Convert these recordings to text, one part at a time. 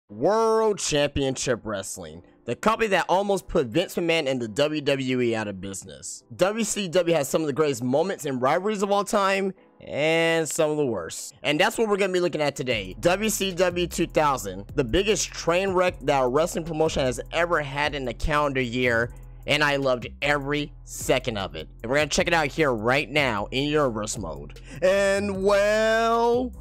World Championship Wrestling, the company that almost put Vince McMahon and the WWE out of business. WCW has some of the greatest moments and rivalries of all time, and some of the worst. And that's what we're going to be looking at today. WCW 2000, the biggest train wreck that a wrestling promotion has ever had in a calendar year, and I loved every second of it. And we're going to check it out here right now in Universe mode. And well.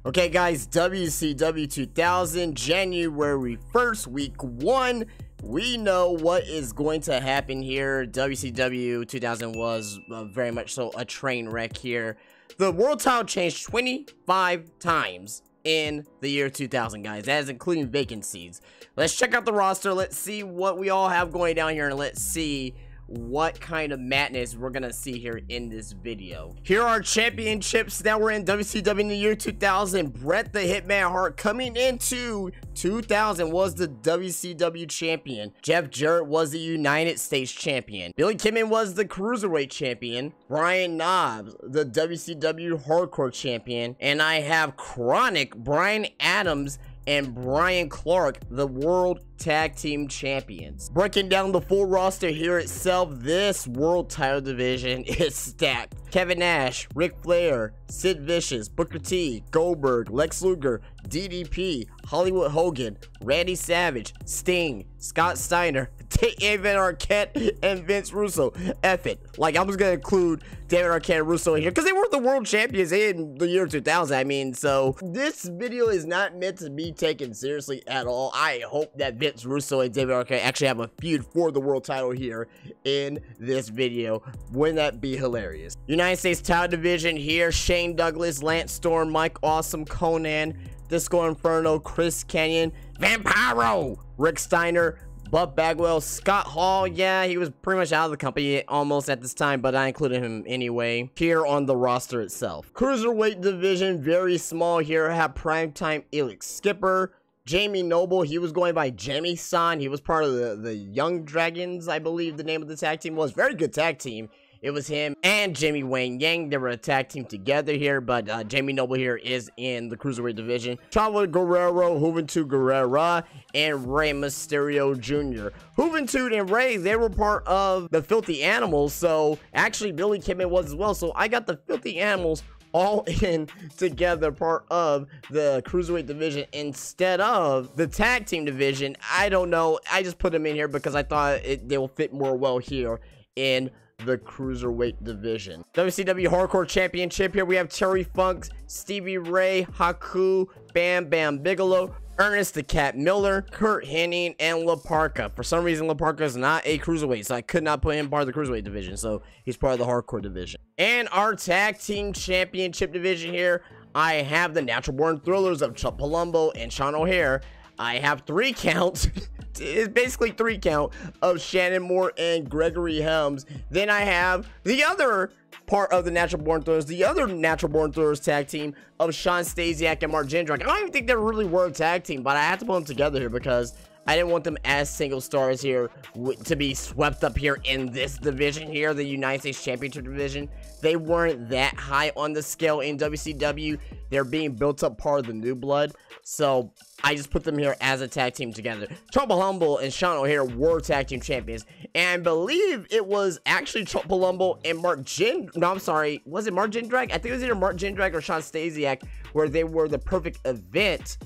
Okay guys, WCW 2000, January 1st, week 1. We know what is going to happen here. WCW 2000 was very much so a train wreck here. The world title changed 25 times in the year 2000, guys. That is including vacancies. Let's check out the roster. Let's see what we all have going down here, and let's see what kind of madness we're gonna see here in this video. Here are championships that were in WCW in the year 2000. Bret the Hitman Hart coming into 2000 was the WCW champion. Jeff Jarrett was the United States champion. Billy Kidman was the Cruiserweight champion. Brian Knobbs, the WCW Hardcore champion. And I have Chronic, Brian Adams, and Brian Clark, the World Tag Team Champions. Breaking down the full roster here itself, this World Title Division is stacked. Kevin Nash, Ric Flair, Sid Vicious, Booker T, Goldberg, Lex Luger, DDP, Hollywood Hogan, Randy Savage, Sting, Scott Steiner, David Arquette, and Vince Russo. F it. Like, I'm just gonna include David Arquette and Russo in here because they were the world champions in the year 2000. I mean, so this video is not meant to be taken seriously at all. I hope that Vince Russo and David Arquette actually have a feud for the world title here in this video. Wouldn't that be hilarious? United States title division here: Shane Douglas, Lance Storm, Mike Awesome, Conan, Disco Inferno, Chris Kanyon, Vampiro, Rick Steiner, Buff Bagwell, Scott Hall. Yeah, he was pretty much out of the company almost at this time, but I included him anyway here on the roster itself. Cruiserweight division, very small here. I have Primetime Elix Skipper, Jamie Noble. He was going by Jamie-san. He was part of the Young Dragons, I believe the name of the tag team was. Very good tag team. It was him and Jimmy Wayne Yang. They were a tag team together here, but Jamie Noble here is in the Cruiserweight division. Chavo Guerrero, Juventud Guerrera, and Rey Mysterio Jr. Juventud and Rey, they were part of the Filthy Animals, so actually Billy Kidman was as well. So I got the Filthy Animals all in together, part of the Cruiserweight division instead of the tag team division. I don't know. I just put them in here because I thought they will fit more well here in the Cruiserweight division. WCW Hardcore Championship, here we have Terry Funk, Stevie Ray, Haku, Bam Bam Bigelow, Ernest the Cat Miller, Kurt Hennig, and La Parka. For some reason, La Parka is not a Cruiserweight, so I could not put him part of the Cruiserweight division, so he's part of the Hardcore division. And our Tag Team Championship division here, I have the Natural Born Thrillers of Chuck Palumbo and Sean O'Hare. I have 3 counts. It's basically 3 count of Shannon Moore and Gregory Helms. Then I have the other part of the Natural Born Thrillers, the other Natural Born Thrillers tag team of Sean Stasiak and Mark Jindrak. I don't even think they really were a tag team, but I had to put them together here because I didn't want them as single stars here to be swept up here in this division here, the United States Championship division. They weren't that high on the scale in WCW. They're being built up part of the new blood. So I just put them here as a tag team together. Chuck Palumbo and Sean O'Hare were tag team champions. And I believe it was actually Chuck Palumbo and Mark Jindrak. No, I'm sorry. Was it Mark Jindrak? I think it was either Mark Jindrak or Sean Stasiak, where they were the perfect event.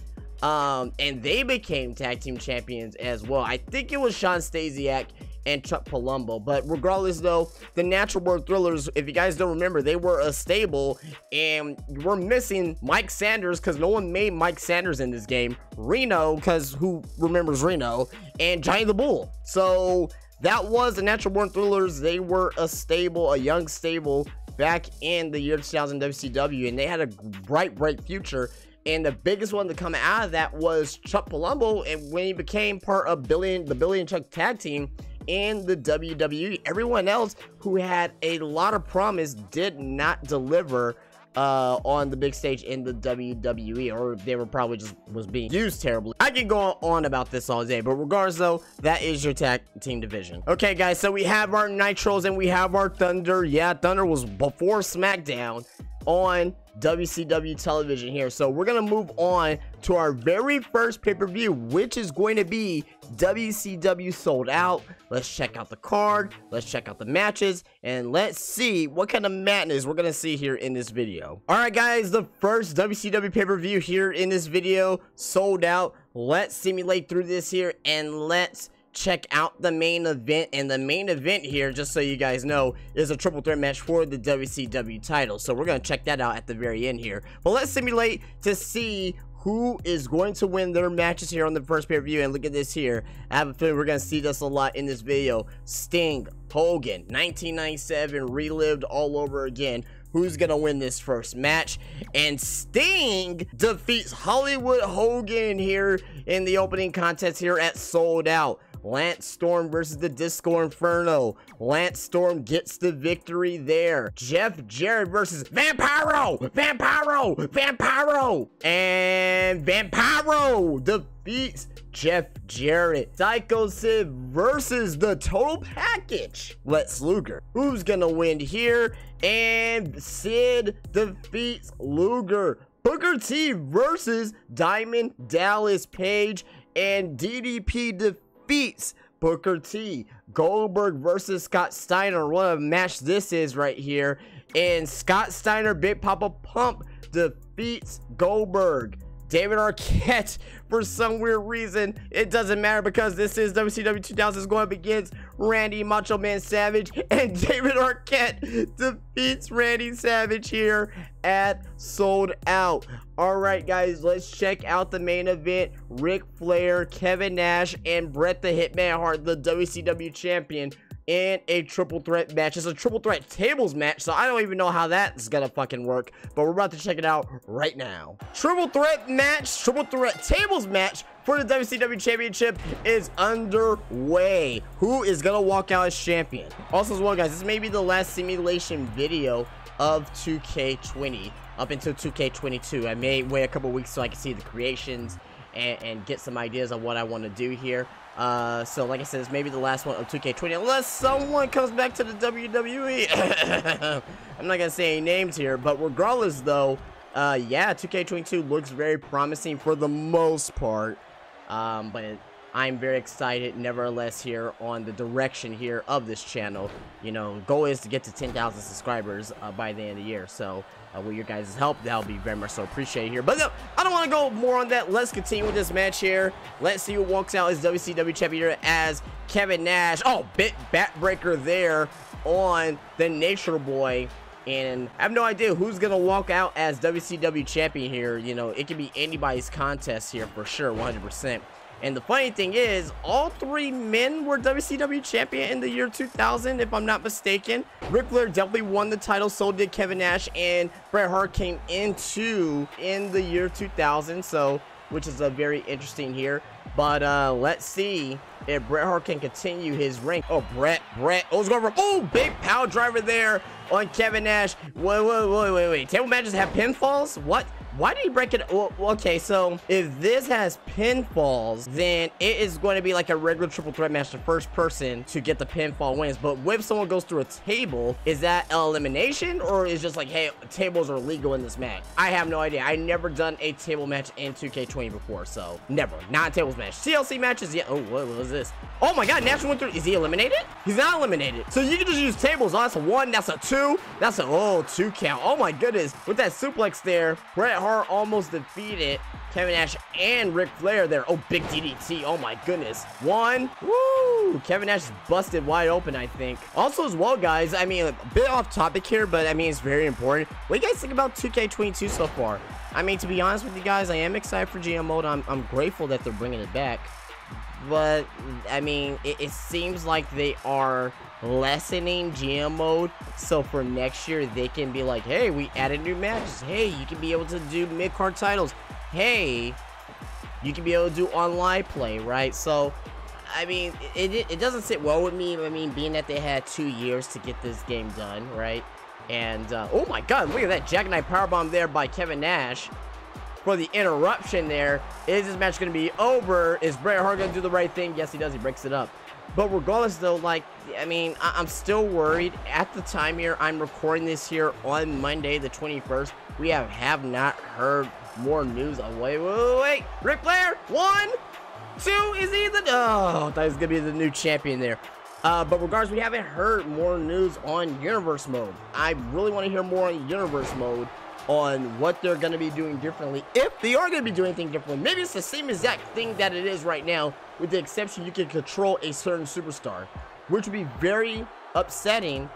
And they became tag team champions as well. I think it was Sean Stasiak and Chuck Palumbo, but regardless though, the Natural Born Thrillers, if you guys don't remember, they were a stable, and we're missing Mike Sanders because no one made Mike Sanders in this game, Reno, because who remembers Reno, and Johnny the Bull. So that was the Natural Born Thrillers. They were a stable, a young stable back in the year 2000 WCW, and they had a bright future. And the biggest one to come out of that was Chuck Palumbo, and when he became part of the Billy and Chuck tag team in the WWE. Everyone else who had a lot of promise did not deliver on the big stage in the WWE, or they were probably just was being used terribly. I can go on about this all day, but regardless though, that is your tag team division. Okay guys, so we have our Nitros and we have our Thunder. Yeah, Thunder was before SmackDown. on WCW television here. So we're gonna move on to our very first pay-per-view, which is going to be WCW Sold Out. Let's check out the card, let's check out the matches, and let's see what kind of madness we're gonna see here in this video. All right guys, the first WCW pay-per-view here in this video, Sold Out. Let's simulate through this here and let's check out the main event. And the main event here, just so you guys know, is a triple threat match for the WCW title. So we're gonna check that out at the very end here, but let's simulate to see who is going to win their matches here on the first pay-per-view. And look at this here, I have a feeling we're gonna see this a lot in this video. Sting, Hogan, 1997 relived all over again. Who's gonna win this first match? And Sting defeats Hollywood Hogan here in the opening contest here at Sold Out. Lance Storm versus the Disco Inferno. Lance Storm gets the victory there. Jeff Jarrett versus Vampiro! Vampiro! Vampiro! And Vampiro defeats Jeff Jarrett. Psycho Sid versus the Total Package. Lex Luger. Who's gonna win here? And Sid defeats Luger. Booker T versus Diamond Dallas Page. And DDP defeats Booker T. Goldberg versus Scott Steiner. What a match this is right here. And Scott Steiner, Big Papa Pump defeats Goldberg. David Arquette, for some weird reason, it doesn't matter because this is WCW 2000 is going up against Randy Macho Man Savage, and David Arquette defeats Randy Savage here at Sold Out. All right, guys, let's check out the main event. Ric Flair, Kevin Nash, and Bret the Hitman Hart, the WCW champion, in a triple threat match. It's a triple threat tables match, so I don't even know how that's gonna fucking work, but we're about to check it out right now. Triple threat match, triple threat tables match for the WCW championship is underway. Who is gonna walk out as champion? Also as well, guys, this may be the last simulation video of 2K20 up until 2K22. I may wait a couple weeks so I can see the creations and get some ideas on what I want to do here. So like I said, this may be the last one of 2K20 unless someone comes back to the WWE. I'm not gonna say any names here, but regardless though, yeah, 2K22 looks very promising for the most part, but I'm very excited nevertheless here on the direction here of this channel. You know, goal is to get to 10,000 subscribers by the end of the year, so with your guys' help, that'll be very much so appreciated here. But no, I don't want to go more on that. Let's continue with this match here. Let's see who walks out as WCW champion here as Kevin Nash. Oh, bit backbreaker there on the Nature Boy. And I have no idea who's going to walk out as WCW champion here. You know, it could be anybody's contest here for sure, 100%. And the funny thing is, all three men were WCW champion in the year 2000, if I'm not mistaken. Ric Flair definitely won the title, so did Kevin Nash, and Bret Hart came in the year 2000, so, which is a very interesting here. But let's see if Bret Hart can continue his reign. Oh, Bret, oh, it's going for, oh, big power driver there on Kevin Nash. Wait. Table matches have pinfalls? What? Why did he break it? Well, okay, so if this has pinfalls, then it is going to be like a regular triple threat match. The first person to get the pinfall wins. But if someone goes through a table, is that an elimination, or is just like, hey, tables are legal in this match? I have no idea. I never done a table match in 2K20 before, so never. Not a tables match. TLC matches, yeah. Oh, what was this? Oh my God, Nash went through. Is he eliminated? He's not eliminated. So you can just use tables. Oh, that's a 1. That's a 2. That's a 2 count. Oh my goodness. With that suplex there, Bret Hart almost defeated Kevin Nash and Ric Flair there. Oh, big DDT. Oh my goodness. 1. Woo! Kevin Nash is busted wide open, I think. Also as well, guys, I mean, a bit off topic here, but I mean, it's very important. What do you guys think about 2K22 so far? I mean, to be honest with you guys, I am excited for GM mode. I'm grateful that they're bringing it back. But, I mean, it seems like they are lessening GM mode. So for next year, they can be like, hey, we added new matches. Hey, you can be able to do mid-card titles. Hey, you can be able to do online play, right? So, I mean, it doesn't sit well with me. I mean, being that they had 2 years to get this game done, right? And, oh my God, look at that jackknife powerbomb there by Kevin Nash. For the interruption there. Is this match going to be over? Is Bret Hart going to do the right thing? Yes, he does. He breaks it up. But regardless though, like, I mean, I'm still worried. At the time here, I'm recording this here on Monday the 21st. We have not heard more news. Oh, wait. Ric Flair, 1, 2, is he the... Oh, I thought he was going to be the new champion there. But regardless, we haven't heard more news on Universe Mode. I really want to hear more on Universe Mode on what they're going to be doing differently, if they are going to be doing anything differently. Maybe it's the same exact thing that it is right now, with the exception you can control a certain superstar, which would be very upsetting.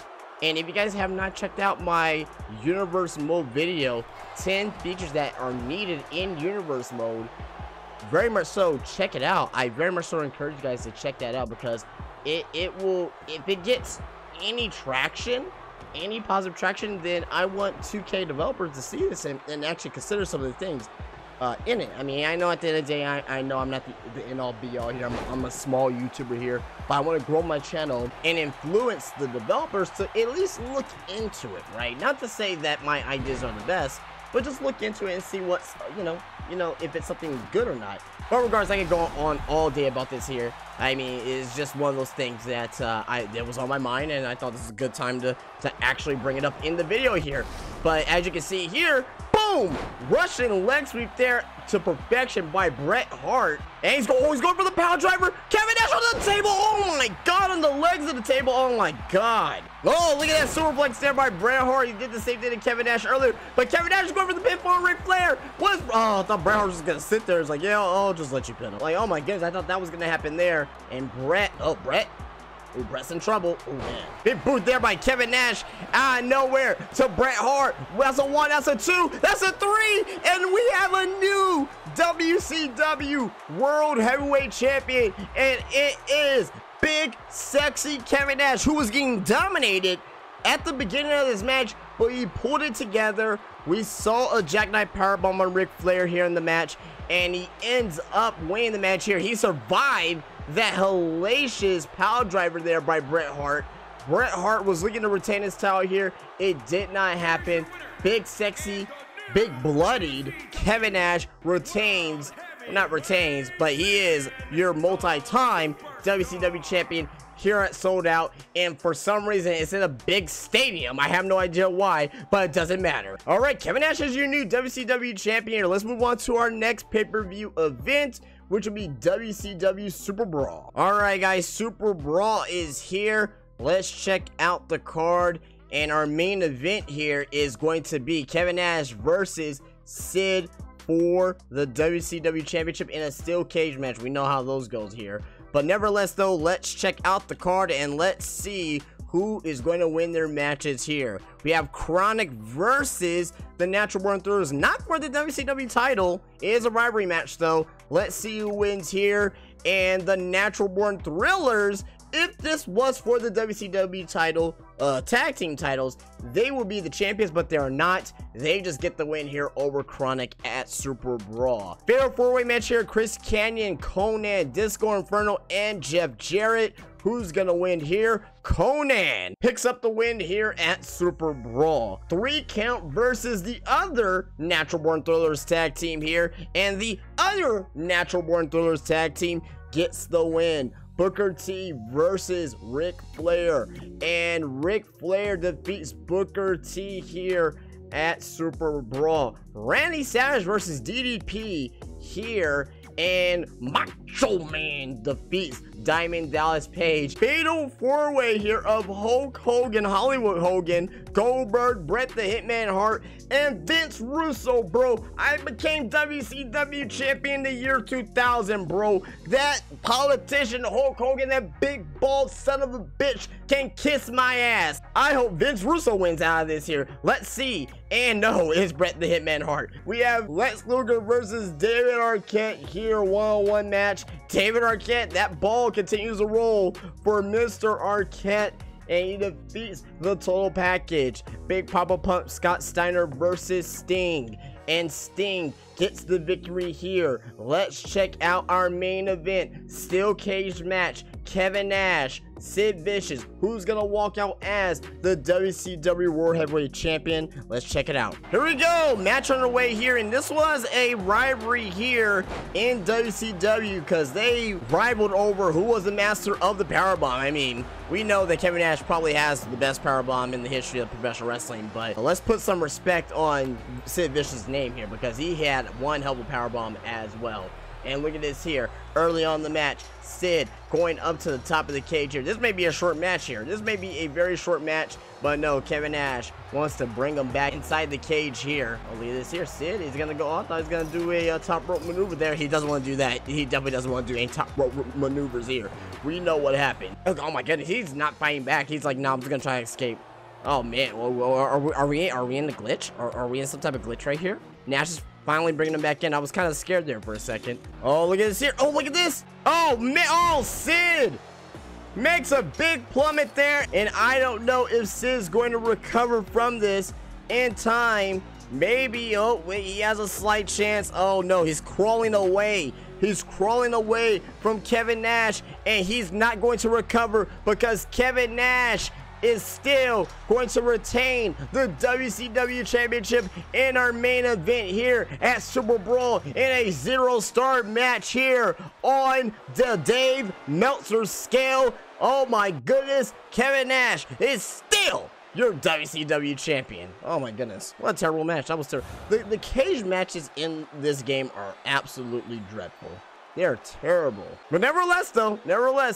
And if you guys have not checked out my Universe Mode video, 10 features that are needed in Universe Mode, very much so check it out. I very much so encourage you guys to check that out, because it will, if it gets any traction, any positive traction, then I want 2K developers to see this and actually consider some of the things in it. I mean, I know at the end of the day, I know I'm not the end-all be-all here. I'm a small YouTuber here, but I want to grow my channel and influence the developers to at least look into it, right? Not to say that my ideas are the best, but just look into it and see what's, you know, if it's something good or not. But regardless, I can go on all day about this here. I mean, it's just one of those things that that was on my mind, and I thought this is a good time to actually bring it up in the video here. But as you can see here, boom! Russian leg sweep there to perfection by Bret Hart. And he's going for the power driver. Kevin Nash on the table. Oh my God, on the legs of the table. Oh my God. Oh, look at that superplex there by Bret Hart. He did the same thing to Kevin Nash earlier. But Kevin Nash is going for the pinfall on Ric Flair. What is... Oh, I thought Bret Hart was just going to sit there. It's like, yeah, I'll just let you pin him. Like, oh my goodness, I thought that was going to happen there. And Bret... Oh, Bret... Ooh, Bret's in trouble. Oh, man. Big boot there by Kevin Nash out of nowhere to Bret Hart. That's a 1, that's a 2, that's a 3, and we have a new WCW World Heavyweight Champion, and it is Big Sexy Kevin Nash, who was getting dominated at the beginning of this match, but he pulled it together. We saw a jackknife powerbomb on Ric Flair here in the match, and he ends up winning the match here. He survived that hellacious power driver there by Bret Hart. Bret Hart was looking to retain his title here. It did not happen. Big Sexy, big bloodied Kevin Nash retains, well, not retains, but he is your multi-time WCW champion here at Sold Out, and for some reason it's in a big stadium. I have no idea why, but it doesn't matter. All right, Kevin Nash is your new WCW champion. Let's move on to our next pay-per-view event, which will be WCW Super Brawl. All right, guys, Super Brawl is here. Let's check out the card, and our main event here is going to be Kevin Nash versus Sid for the WCW Championship in a steel cage match. We know how those goes here. But nevertheless, though, let's check out the card and let's see who is going to win their matches here. We have Chronic versus the Natural Born Thrillers, not for the WCW title. It is a rivalry match, though. Let's see who wins here. And the Natural Born Thrillers, if this was for the WCW title, tag team titles, they will be the champions, but they are not. They just get the win here over Chronic at Super Brawl. Fatal 4-way match here: Chris Kanyon, Conan, Disco Inferno, and Jeff Jarrett. Who's gonna win here? Conan picks up the win here at Super Brawl. 3 count versus the other Natural Born Thrillers tag team here, and the other Natural Born Thrillers tag team gets the win. Booker T versus Ric Flair, and Ric Flair defeats Booker T here at Super Brawl. Randy Savage versus DDP here, and Macho Man defeats Diamond Dallas Page. Fatal 4-way here of Hulk Hogan, Hollywood Hogan, Goldberg, Bret the Hitman Hart, and Vince Russo, bro. I became WCW champion in the year 2000, bro. That politician Hulk Hogan, that big bald son of a bitch, can kiss my ass. I hope Vince Russo wins out of this here. Let's see. And no, it's Bret the Hitman Hart. We have Lex Luger versus David Arquette here, one-on-one match. David Arquette, that ball continues to roll for Mr. Arquette, and he defeats the Total Package. Big Papa Pump Scott Steiner versus Sting, and Sting gets the victory here. Let's check out our main event, steel cage match: Kevin Nash, Sid Vicious. Who's gonna walk out as the WCW World Heavyweight Champion? Let's check it out. Here we go, match underway here, and this was a rivalry here in WCW because they rivaled over who was the master of the powerbomb. I mean, we know that Kevin Nash probably has the best powerbomb in the history of professional wrestling, but let's put some respect on Sid Vicious's name here because he had one hell of a powerbomb as well. And look at this here, early on the match, Sid going up to the top of the cage here. This may be a short match here. This may be a very short match, but no, Kevin Nash wants to bring him back inside the cage here. Oh, look at this here, Sid, he's gonna go, I thought he's gonna do a top rope maneuver there. He doesn't want to do that. He definitely doesn't want to do any top rope maneuvers here. We know what happened. Oh my goodness, he's not fighting back. He's like, no, I'm just gonna try to escape. Oh man, are we in the glitch? Are we in some type of glitch right here? Nash is finally bringing him back in. I was kind of scared there for a second. Oh, look at this here. Oh, look at this. Oh, man. Oh, Sid makes a big plummet there. And I don't know if Sid's going to recover from this in time. Maybe. Oh, wait. He has a slight chance. Oh, no. He's crawling away. He's crawling away from Kevin Nash. And he's not going to recover because Kevin Nash is still going to retain the WCW Championship in our main event here at Super Brawl in a 0-star match here on the Dave Meltzer scale. Oh my goodness, Kevin Nash is still your WCW champion. Oh my goodness, what a terrible match. That was terrible. The cage matches in this game are absolutely dreadful. They're terrible. But nevertheless though,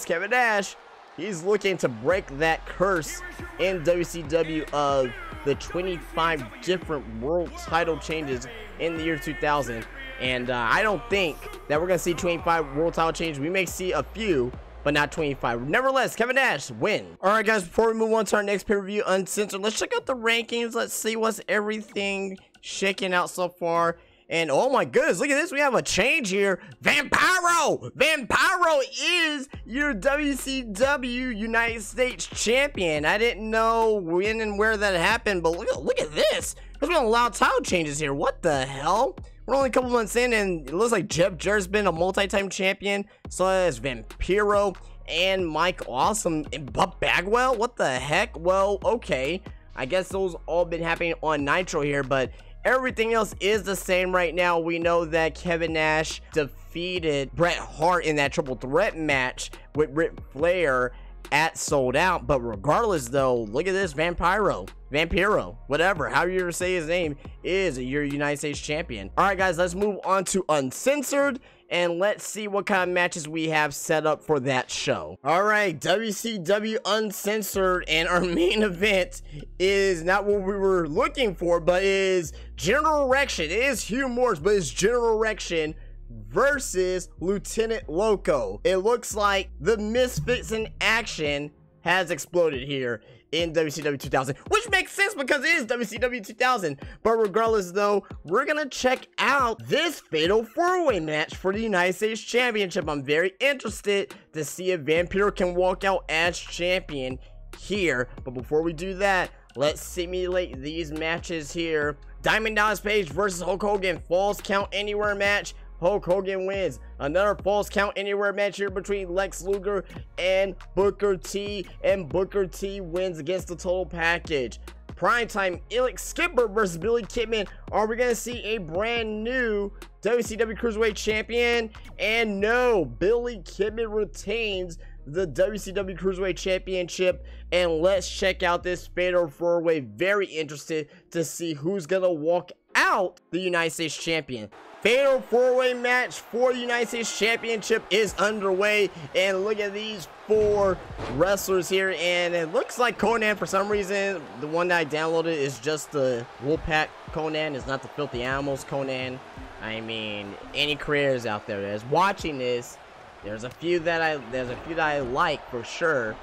Kevin Nash, he's looking to break that curse in WCW of the 25 different world title changes in the year 2000. And I don't think that we're going to see 25 world title changes. We may see a few, but not 25. Nevertheless, Kevin Nash win. All right, guys, before we move on to our next pay-per-view, Uncensored, let's check out the rankings. Let's see what's everything shaking out so far. And oh my goodness, look at this. We have a change here. Vampiro! Vampiro is your WCW United States champion. I didn't know when and where that happened, but look at this. There's been a lot of title changes here. What the hell? We're only a couple months in, and it looks like Jeff Jarrett's been a multi-time champion. So has Vampiro and Mike Awesome and Buck Bagwell. What the heck? Well, okay. I guess those all been happening on Nitro here, but everything else is the same right now. We know that Kevin Nash defeated Bret Hart in that triple threat match with Ric Flair at Sold Out. But regardless though, look at this, Vampiro, whatever, however you ever say his name, is your United States champion. All right, guys, let's move on to Uncensored. And let's see what kind of matches we have set up for that show. All right, WCW Uncensored, and our main event is not what we were looking for, but is General Erection. It is Hugh Morris, but it's General Erection versus Lieutenant Loco. It looks like the Misfits in action has exploded here in WCW 2000, which makes sense because it is WCW 2000. But regardless though, we're gonna check out this fatal 4-way match for the United States Championship. I'm very interested to see if Vampiro can walk out as champion here. But before we do that, let's simulate these matches here. Diamond Dallas Page versus Hulk Hogan, Falls Count Anywhere match. Hulk Hogan wins. Another Falls Count Anywhere match here between Lex Luger and Booker T. And Booker T wins against the Total Package. Primetime Elix Skipper versus Billy Kidman. Are we going to see a brand new WCW Cruiserweight Champion? And no, Billy Kidman retains the WCW Cruiserweight Championship. And let's check out this fatal 4-way. Very interested to see who's going to walk out the United States Champion. Fatal 4-way match for the United States Championship is underway, and look at these 4 wrestlers here. And it looks like Conan, for some reason, the one that I downloaded is just the Wolfpack Conan, it's not the Filthy Animals Conan. I mean, any creators out there that's watching this, there's a few that I like for sure.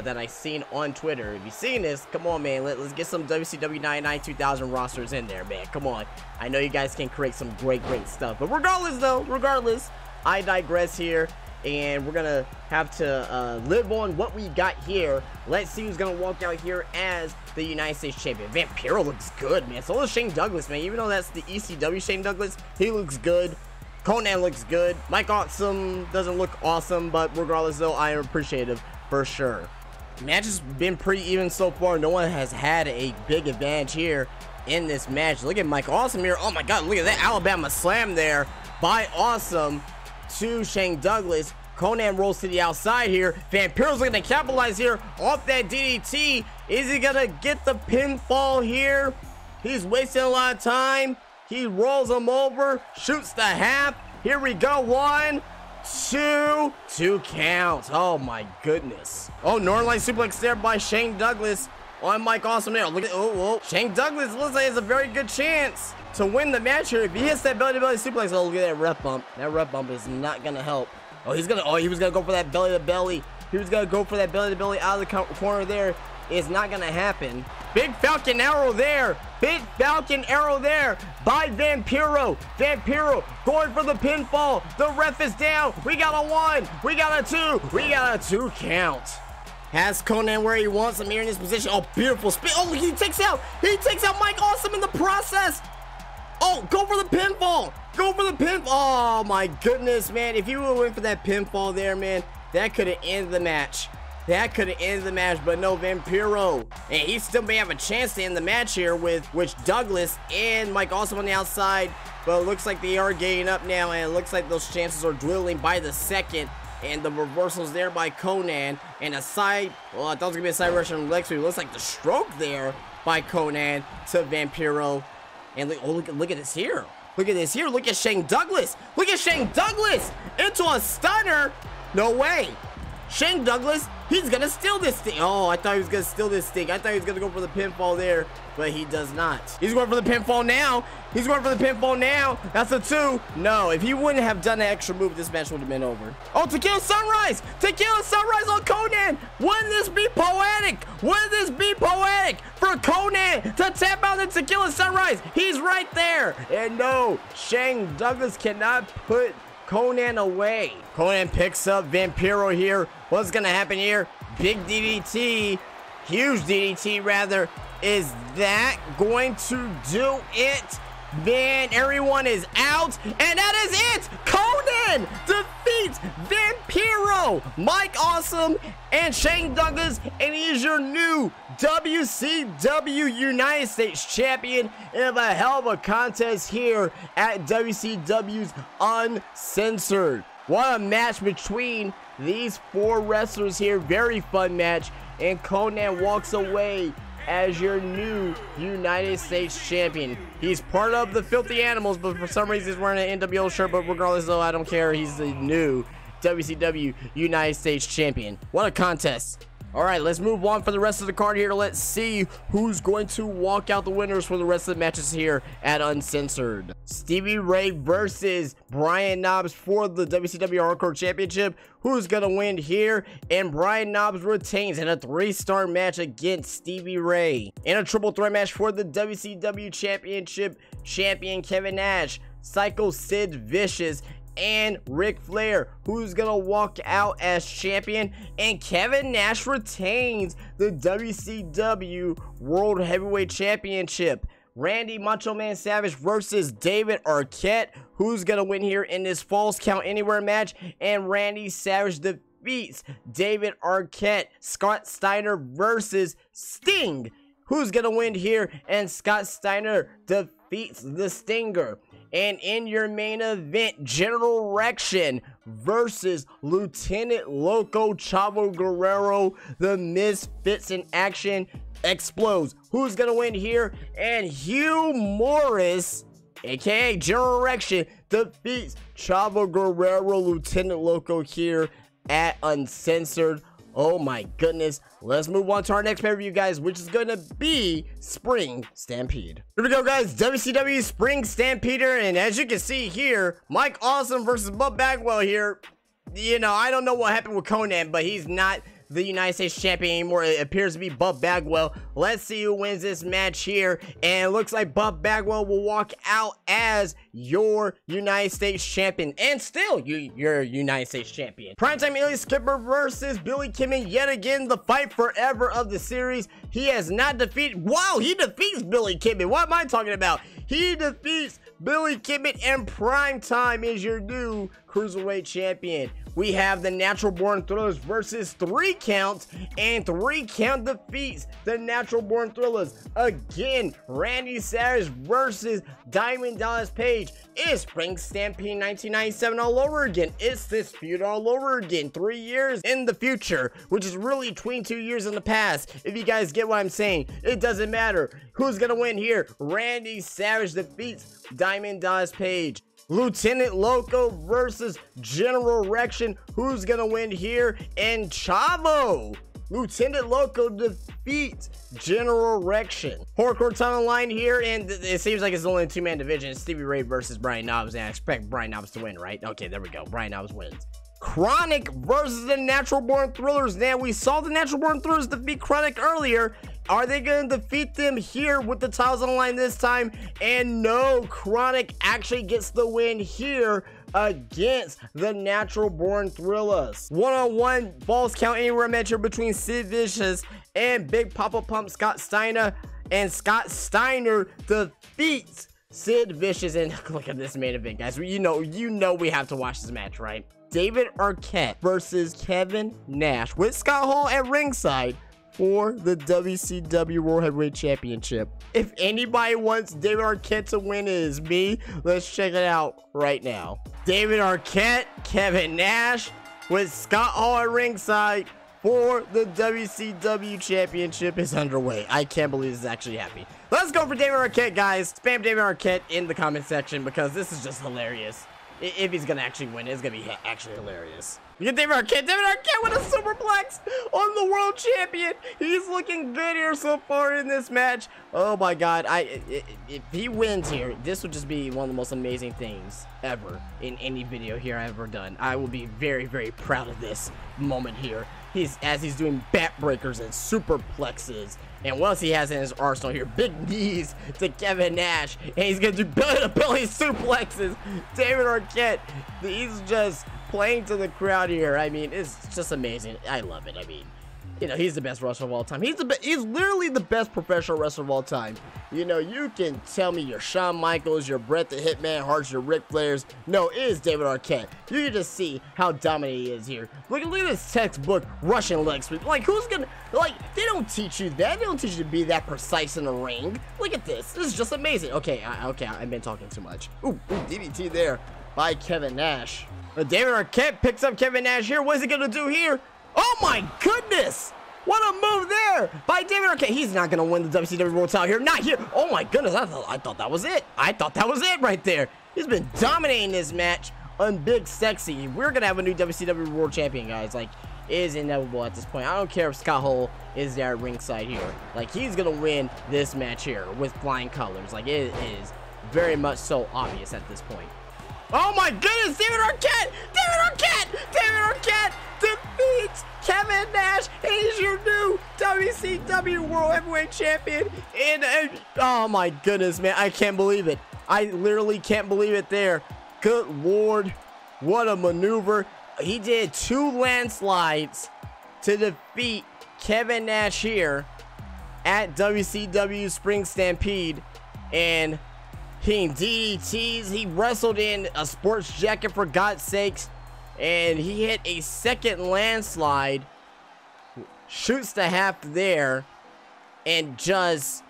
That I've seen on Twitter. If you've seen this, come on, man. Let's get some WCW 99 2000 rosters in there, man. Come on. I know you guys can create some great stuff. But regardless, I digress here. And we're going to have to live on what we got here. Let's see who's going to walk out here as the United States Champion. Vampiro looks good, man. So does Shane Douglas, man. Even though that's the ECW Shane Douglas, he looks good. Conan looks good. Mike Awesome doesn't look awesome. But regardless, though, I am appreciative for sure. Match has been pretty even so far. No one has had a big advantage here in this match. Look at Mike Awesome here. Oh my god, look at that Alabama slam there by Awesome to Shane Douglas. Conan rolls to the outside here. Vampiro's looking to capitalize here off that DDT. Is he gonna get the pinfall here? He's wasting a lot of time. He rolls him over, shoots the half. Here we go. 1, 2, 2 counts. Oh my goodness. Oh, Northern Light suplex there by Shane Douglas on Mike Awesome there. Look at, oh, Shane Douglas looks like he has a very good chance to win the match here. If he hits that belly-to-belly suplex, oh, look at that rep bump. That rep bump is not gonna help. Oh, he was gonna go for that belly-to-belly. He was gonna go for that belly-to-belly out of the corner there. It's not gonna happen. Big Falcon Arrow there. Big Falcon Arrow there by Vampiro. Vampiro going for the pinfall. The ref is down. We got a 1. We got a 2. We got a 2 count. Has Conan where he wants him here in this position. Oh, beautiful spin. Oh, he takes out Mike Awesome in the process. Oh, go for the pinfall. Go for the pinfall. Oh, my goodness, man. If you would have went for that pinfall there, man, that could have ended the match. That could have ended the match, but no, Vampiro. And he still may have a chance to end the match here with Douglas and Mike Awesome on the outside. But it looks like they are getting up now, and it looks like those chances are dwindling by the second. And the reversals there by Conan. And a side, well, I thought it was going to be a side Russian leg sweep. It looks like the stroke there by Conan to Vampiro. And look at this here. Look at this here. Look at Shane Douglas. Look at Shane Douglas into a stunner. No way. Shane Douglas, he's gonna steal this thing. Oh, I thought he was gonna steal this thing. I thought he was gonna go for the pinfall there, but he does not. He's going for the pinfall now. He's going for the pinfall now. That's a 2. No, if he wouldn't have done that extra move, this match would have been over. Oh, Tequila Sunrise! Tequila Sunrise on Conan! Wouldn't this be poetic? Wouldn't this be poetic for Conan to tap out the Tequila Sunrise? He's right there. And no, Shane Douglas cannot put Conan away. Conan picks up Vampiro here. What's gonna happen here? Big DDT, huge DDT rather. Is that going to do it? Man, everyone is out, and that is it. Conan defeats Vampiro, Mike Awesome, and Shane Douglas, and he is your new WCW United States Champion in a hell of a contest here at WCW's Uncensored. What a match between these 4 wrestlers here. Very fun match, and Conan walks away as your new United States Champion. He's part of the Filthy Animals, but for some reason he's wearing an NWO shirt, but regardless though, I don't care. He's the new WCW United States Champion. What a contest. All right, let's move on for the rest of the card here. Let's see who's going to walk out the winners for the rest of the matches here at Uncensored. Stevie Ray versus Brian Knobbs for the WCW Hardcore Championship. Who's going to win here? And Brian Knobbs retains in a 3-star match against Stevie Ray. In a triple threat match for the WCW Championship, champion Kevin Nash, Psycho Sid Vicious, and Ric Flair, who's gonna walk out as champion. And Kevin Nash retains the WCW World Heavyweight Championship. Randy Macho Man Savage versus David Arquette, who's gonna win here in this Falls Count Anywhere match. And Randy Savage defeats David Arquette. Scott Steiner versus Sting, who's gonna win here, and Scott Steiner defeats the Stinger. And in your main event, General Rection versus Lieutenant Loco Chavo Guerrero. The Misfits in action explodes. Who's gonna win here? And Hugh Morris, aka General Rection, defeats Chavo Guerrero, Lieutenant Loco here at Uncensored. Oh my goodness. Let's move on to our next pay-per-view, guys, which is going to be Spring Stampede. Here we go, guys. WCW Spring Stampeder. And as you can see here, Mike Awesome versus Bob Bagwell here. You know, I don't know what happened with Conan, but he's not the United States Champion anymore. It appears to be Bob Bagwell. Let's see who wins this match here. And it looks like Bob Bagwell will walk out as your United States Champion. And still, you're United States Champion. Primetime Elite Skipper versus Billy Kidman. Yet again, the fight forever of the series. He has not defeated... Wow, he defeats Billy Kidman. What am I talking about? He defeats Billy Kidman, and Primetime is your new Cruiserweight Champion. We have the Natural Born Thrillers versus 3 counts and 3 count defeats. The Natural Born Thrillers. Again, Randy Savage versus Diamond Dallas Page. It's Spring Stampede 1997 all over again. It's this feud all over again. 3 years in the future, which is really 22 years in the past. If you guys get what I'm saying, it doesn't matter. Who's gonna win here? Randy Savage defeats Diamond Dallas Page. Lieutenant Loco versus General Erection. Who's gonna win here? And Chavo. Lieutenant Loco defeats General Erection. Hardcore time line here, and it seems like it's only a 2-man division. It's Stevie Ray versus Brian Knobbs, and I expect Brian Knobbs to win, right? Okay, there we go. Brian Knobbs wins. Chronic versus the Natural Born Thrillers. Now, we saw the Natural Born Thrillers defeat Chronic earlier. Are they going to defeat them here with the titles on the line this time? And no, Chronic actually gets the win here against the Natural Born Thrillers. One-on-one Falls Count Anywhere match here between Sid Vicious and Big Papa Pump Scott Steiner. And Scott Steiner defeats Sid Vicious. And look at this main event, guys. You know we have to watch this match, right? David Arquette versus Kevin Nash with Scott Hall at ringside for the WCW World Heavyweight Championship. If anybody wants David Arquette to win, it is me. Let's check it out right now. David Arquette, Kevin Nash with Scott Hall at ringside for the WCW Championship is underway. I can't believe this is actually happening. Let's go for David Arquette, guys. Spam David Arquette in the comment section because this is just hilarious. If he's gonna actually win, it's gonna be actually hilarious. Look at David Arquette. David Arquette with a superplex on the world champion. He's looking good here so far in this match. Oh my god. If he wins here, this would just be one of the most amazing things ever in any video here I've ever done. I will be very, very proud of this moment here. As he's doing backbreakers and superplexes. And what else he has in his arsenal here? Big knees to Kevin Nash. And he's going to do belly-to-belly suplexes. David Arquette, he's just playing to the crowd here. I mean, it's just amazing. I love it. I mean, you know, he's the best wrestler of all time. He's literally the best professional wrestler of all time. You know, you can tell me you're Shawn Michaels, you're Bret the Hitman Hart, you're Ric Flairs. No, it is David Arquette. You can just see how dominant he is here. Look at this textbook Russian leg sweep. Like, who's gonna, like, they don't teach you that. They don't teach you to be that precise in the ring. Look at this. This is just amazing. Okay, I've been talking too much. Ooh, DDT there by Kevin Nash. But David Arquette picks up Kevin Nash here. What is he gonna do here? Oh my goodness! What a move there by David Arquette. He's not going to win the WCW World title here. Not here. Oh my goodness. I thought that was it. I thought that was it right there. He's been dominating this match on Big Sexy. We're going to have a new WCW World Champion, guys. Like, it is inevitable at this point. I don't care if Scott Hall is there at ringside here. Like, he's going to win this match here with flying colors. Like, it is very much so obvious at this point. Oh my goodness, David Arquette! David Arquette! David Arquette defeats Kevin Nash. He's your new WCW World Heavyweight Champion. And oh my goodness, man, I can't believe it. I literally can't believe it there. Good Lord, what a maneuver. He did 2 landslides to defeat Kevin Nash here at WCW Spring Stampede. And he DDTs, he wrestled in a sports jacket for God's sakes, and he hit a second landslide, shoots the half there, and just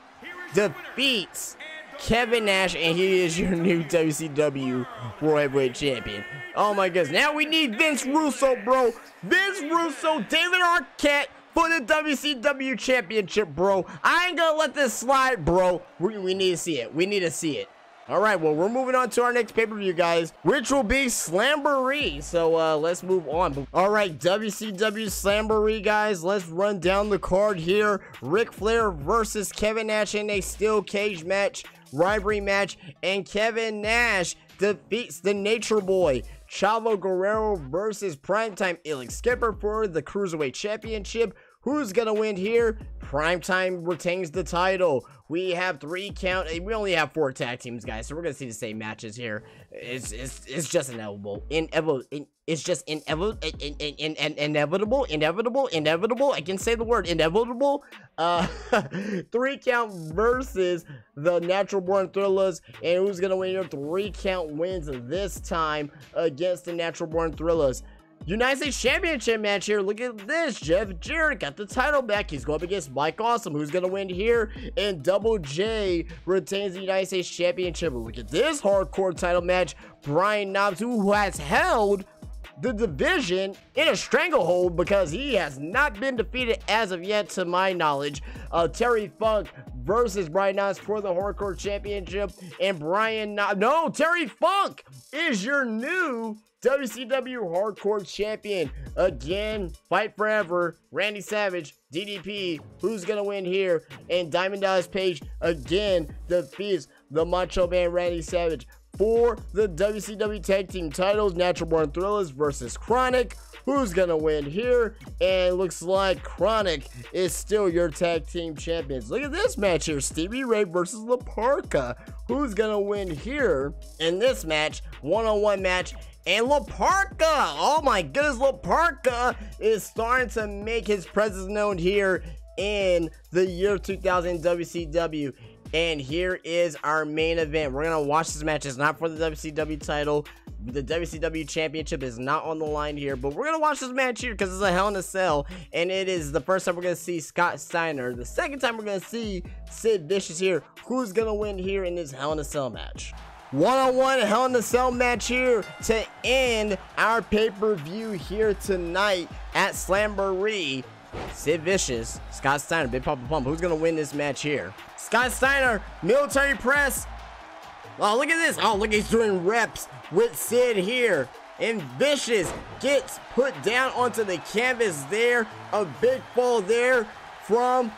defeats Kevin Nash, and he is your new WCW World Heavyweight Champion. Oh my goodness, now we need Vince Russo, bro. Vince Russo, David Arquette for the WCW Championship, bro. I ain't gonna let this slide, bro. We need to see it. We need to see it. All right, well, we're moving on to our next pay-per-view, guys, which will be Slamboree. So let's move on. All right, WCW Slamboree, guys. Let's run down the card here. Ric Flair versus Kevin Nash in a steel cage match, rivalry match, and Kevin Nash defeats the Nature Boy. Chavo Guerrero versus Primetime Elix Skipper for the Cruiserweight Championship. Who's gonna win here? Primetime retains the title. We have 3 count. We only have 4 tag teams, guys, so we're gonna see the same matches here. It's just inevitable. It's just inevitable. I can say the word inevitable. 3 count versus the Natural Born Thrillers, and who's gonna win here? 3 count wins this time against the Natural Born Thrillers. United States Championship match here. Look at this. Jeff Jarrett got the title back. He's going up against Mike Awesome. Who's going to win here? And Double J retains the United States Championship. Look at this hardcore title match. Brian Knobbs, who has held the division in a stranglehold because he has not been defeated as of yet, to my knowledge. Terry Funk versus Brian Knobbs for the hardcore championship. And Brian Knobbs, no, Terry Funk is your new WCW Hardcore Champion. Again, Fight Forever, Randy Savage, DDP, who's gonna win here? And Diamond Dallas Page again defeats the Macho Man Randy Savage for the WCW Tag Team titles. Natural Born Thrillers versus Chronic. Who's gonna win here? And it looks like Chronic is still your tag team champions. Look at this match here. Stevie Ray versus La Parka. Who's gonna win here in this match? One-on-one match. And La Parka, oh my goodness, La Parka is starting to make his presence known here in the year 2000 WCW. And here is our main event. We're gonna watch this match. It's not for the WCW title. The WCW championship is not on the line here, but we're gonna watch this match here because it's a Hell in a Cell, and it is the first time we're gonna see Scott Steiner. The second time we're gonna see Sid Vicious here. Who's gonna win here in this Hell in a Cell match? One-on-one Hell in a Cell match here to end our pay-per-view here tonight at Slamboree. Sid Vicious, Scott Steiner, Big Papa Pump. Who's gonna win this match here? Scott Steiner, military press. Oh, look at this. Oh, look, he's doing reps with Sid here. And Vicious gets put down onto the canvas there. A big fall there from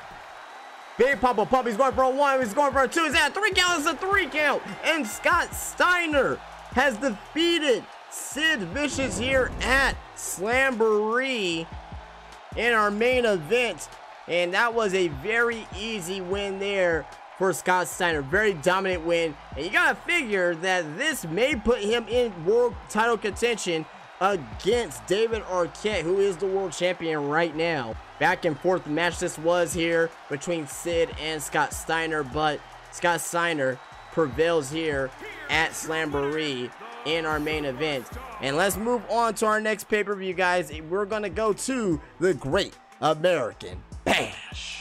Big Papa Pump. He's going for a 1. He's going for a 2. Is that a 3 count? It's a 3 count. And Scott Steiner has defeated Sid Vicious here at Slamboree in our main event. And that was a very easy win there for Scott Steiner. Very dominant win. And you gotta figure that this may put him in world title contention against David Arquette, who is the world champion right now. Back and forth match this was here between Sid and Scott Steiner, but Scott Steiner prevails here at Slamboree in our main event. And let's move on to our next pay-per-view, guys. We're gonna go to the Great American Bash.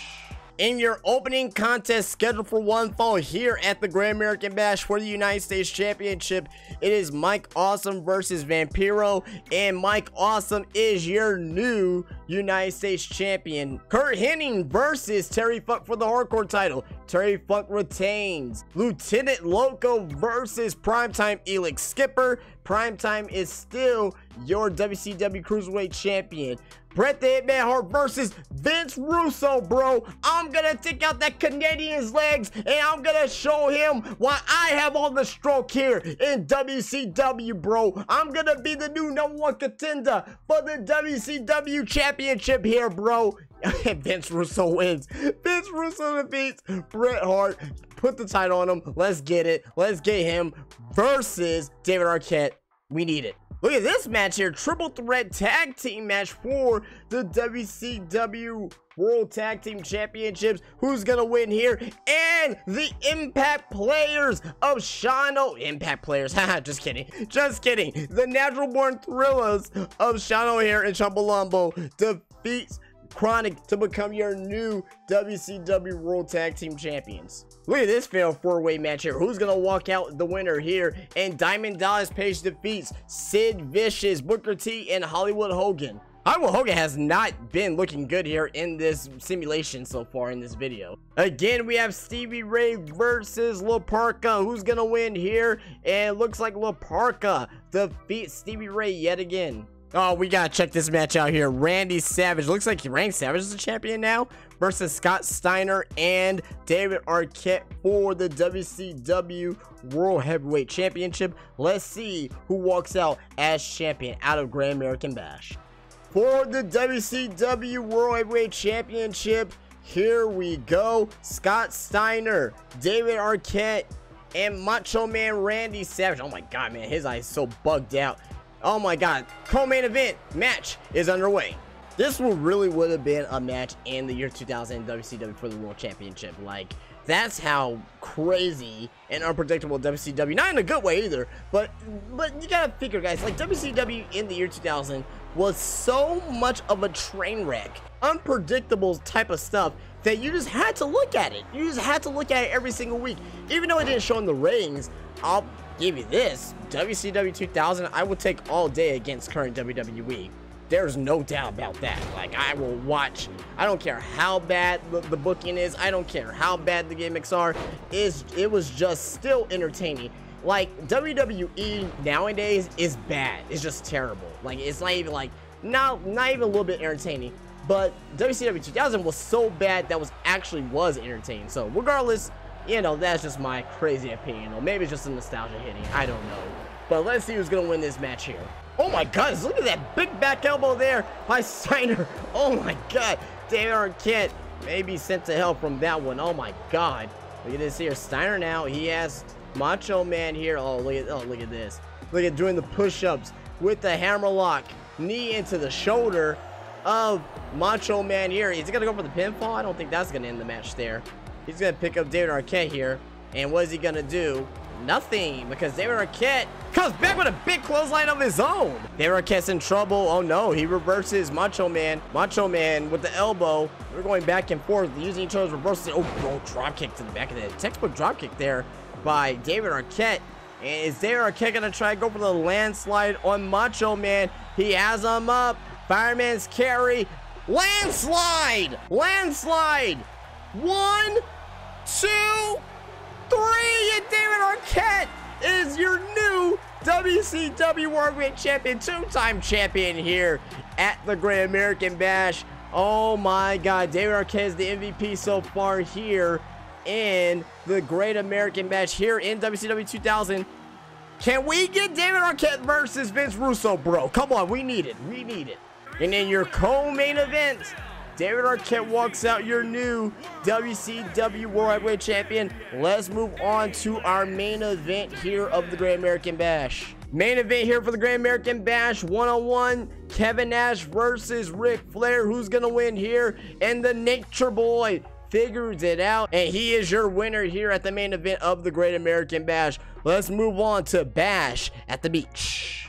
In your opening contest scheduled for one fall here at the Great American Bash for the United States Championship, it is Mike Awesome versus Vampiro, and Mike Awesome is your new United States Champion. Kurt Hennig versus Terry Funk for the hardcore title. Terry Funk retains. Lieutenant Loco versus Primetime Elix Skipper. Primetime is still your WCW Cruiserweight Champion. Bret the Hitman Hart versus Vince Russo, bro. I'm gonna take out that Canadian's legs and I'm gonna show him why I have all the stroke here in WCW, bro. I'm gonna be the new #1 contender for the WCW Championship here, bro. Vince Russo wins. Vince Russo defeats Bret Hart. Put the title on him. Let's get it. Let's get him versus David Arquette. We need it. Look at this match here. Triple threat tag team match for the WCW World Tag Team Championships. Who's gonna win here? And the Impact Players of Shano. Impact Players. Haha, just kidding. Just kidding. The Natural Born Thrillers of Shano here in Chumbawamba defeats Chronic to become your new WCW World Tag Team Champions. Look at this fatal 4-way match here. Who's gonna walk out the winner here? And Diamond Dallas Page defeats Sid Vicious, Booker T, and Hollywood Hogan. Hollywood Hogan has not been looking good here in this simulation so far in this video. Again, we have Stevie Ray versus La Parka. Who's gonna win here? And it looks like La Parka defeats Stevie Ray yet again. Oh, we gotta check this match out here. Randy Savage. Looks like Randy Savage is the champion now versus Scott Steiner and David Arquette for the WCW World Heavyweight Championship. Let's see who walks out as champion out of Great American Bash. for the WCW World Heavyweight Championship. Here we go. Scott Steiner, David Arquette, and Macho Man Randy Savage. Oh my god, man, his eyes so bugged out. Oh my god, co-main event match is underway. This would have been a match in the year 2000 WCW for the World Championship. Like, that's how crazy and unpredictable WCW, not in a good way either, but you gotta figure, guys, like WCW in the year 2000 was so much of a train wreck, unpredictable type of stuff, that you just had to look at it. You just had to look at it every single week. Even though it didn't show in the ratings, I'll give you this, WCW 2000, I would take all day against current WWE. There's no doubt about that. Like, I will watch. I don't care how bad the booking is. I don't care how bad the gimmicks are. It was just still entertaining. Like, WWE nowadays is bad. It's just terrible. Like, it's not even like, not even a little bit entertaining. But WCW 2000 was so bad that was entertaining. So regardless, you know, that's just my crazy opinion. Or maybe it's just a nostalgia hitting. I don't know. But let's see who's gonna win this match here. Oh my god, look at that big back elbow there by Steiner. Oh my god, David Arquette may be sent to hell from that one. Oh my god. Look at this here. Steiner now, he has Macho Man here. Oh, look at this. Look at doing the push-ups with the hammerlock. Knee into the shoulder of Macho Man here. Is he gonna go for the pinfall? I don't think that's gonna end the match there. He's gonna pick up David Arquette here. And what is he gonna do? Nothing, because David Arquette comes back with a big clothesline of his own. David Arquette's in trouble. Oh no, he reverses Macho Man. Macho Man with the elbow. We're going back and forth, using each other's reversals. Oh, drop kick to the back of the head. Textbook drop kick there by David Arquette. And is David Arquette gonna try to go for the landslide on Macho Man? He has him up. Fireman's carry. Landslide! Landslide! 1, 2, 3, and David Arquette is your new WCW World Heavyweight Champion, two-time champion here at the Great American Bash. Oh my god, David Arquette is the MVP so far here in the Great American Bash here in WCW 2000. Can we get David Arquette versus Vince Russo, bro? Come on, we need it. We need it. And in your co-main event, David Arquette walks out your new WCW World Heavyweight Champion. Let's move on to our main event here of the Great American Bash. Main event here for the Great American Bash, one-on-one, Kevin Nash versus Ric Flair. Who's gonna win here? And the Nature Boy figures it out, and he is your winner here at the main event of the Great American Bash. Let's move on to Bash at the Beach.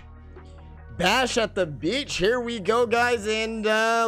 Bash at the Beach, here we go, guys, and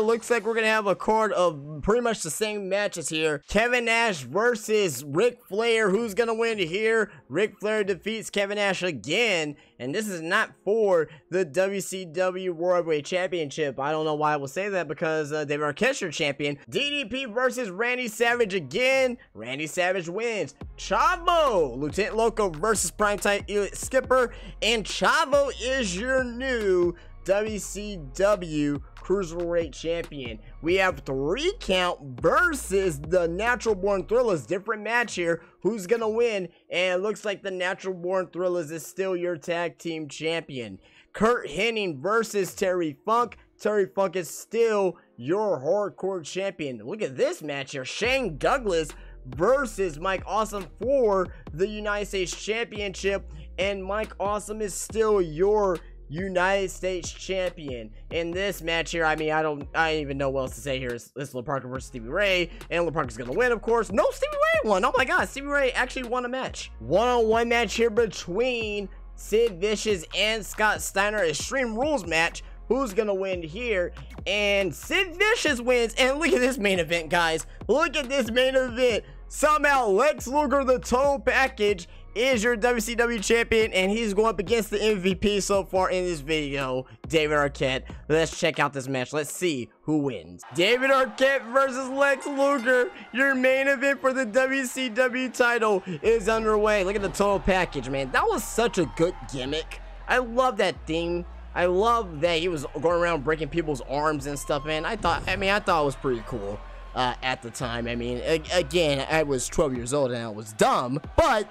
looks like we're gonna have a card of pretty much the same matches here. Kevin Nash versus Ric Flair. Who's gonna win here? Ric Flair defeats Kevin Nash again, and this is not for the WCW World Heavyweight Championship. I don't know why I will say that, because David Arquette's your champion. DDP versus Randy Savage again. Randy Savage wins. Chavo, Lieutenant Loco versus Primetime Elite Skipper, and Chavo is your new WCW Cruiserweight Champion. We have 3 Count versus the Natural Born Thrillers. Different match here. Who's gonna win? And it looks like the Natural Born Thrillers is still your tag team champion. Kurt Hennig versus Terry Funk. Terry Funk is still your hardcore champion. Look at this match here. Shane Douglas versus Mike Awesome for the United States Championship. And Mike Awesome is still your United States champion. In this match here, I mean, I don't even know what else to say here. This is LaParca versus Stevie Ray, and LaParca's gonna win, of course. No, Stevie Ray won. Oh my god, Stevie Ray actually won a match. One-on-one match here between Sid Vicious and Scott Steiner. Extreme Rules match. Who's gonna win here? And Sid Vicious wins. And look at this main event, guys. Look at this main event. Somehow Lex Luger, the total package, is your WCW champion, and he's going up against the MVP so far in this video, David Arquette. Let's check out this match. Let's see who wins. David Arquette versus Lex Luger. Your main event for the WCW title is underway. Look at the total package, man. That was such a good gimmick. I love that theme. I love that he was going around breaking people's arms and stuff, man. I thought it was pretty cool at the time. I mean, again, I was 12 years old and I was dumb, but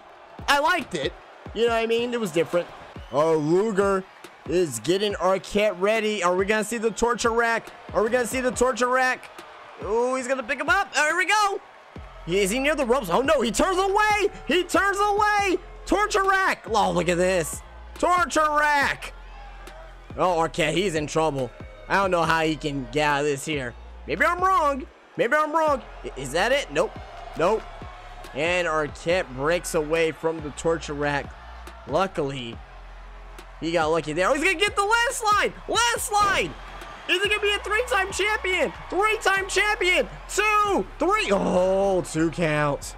I liked it. You know what I mean? It was different. Oh, Luger is getting Arquette ready. Are we going to see the torture rack? Are we going to see the torture rack? Oh, he's going to pick him up. There we go. Is he near the ropes? Oh, no. He turns away. He turns away. Torture rack. Oh, look at this. Torture rack. Oh, Arquette, he's in trouble. I don't know how he can get out of this here. Maybe I'm wrong. Maybe I'm wrong. Is that it? Nope. Nope. And Arquette breaks away from the torture rack. Luckily, he got lucky there. Oh, he's going to get the landslide. Landslide. Is he going to be a three-time champion? Three-time champion. 2, 3. Oh, 2 counts.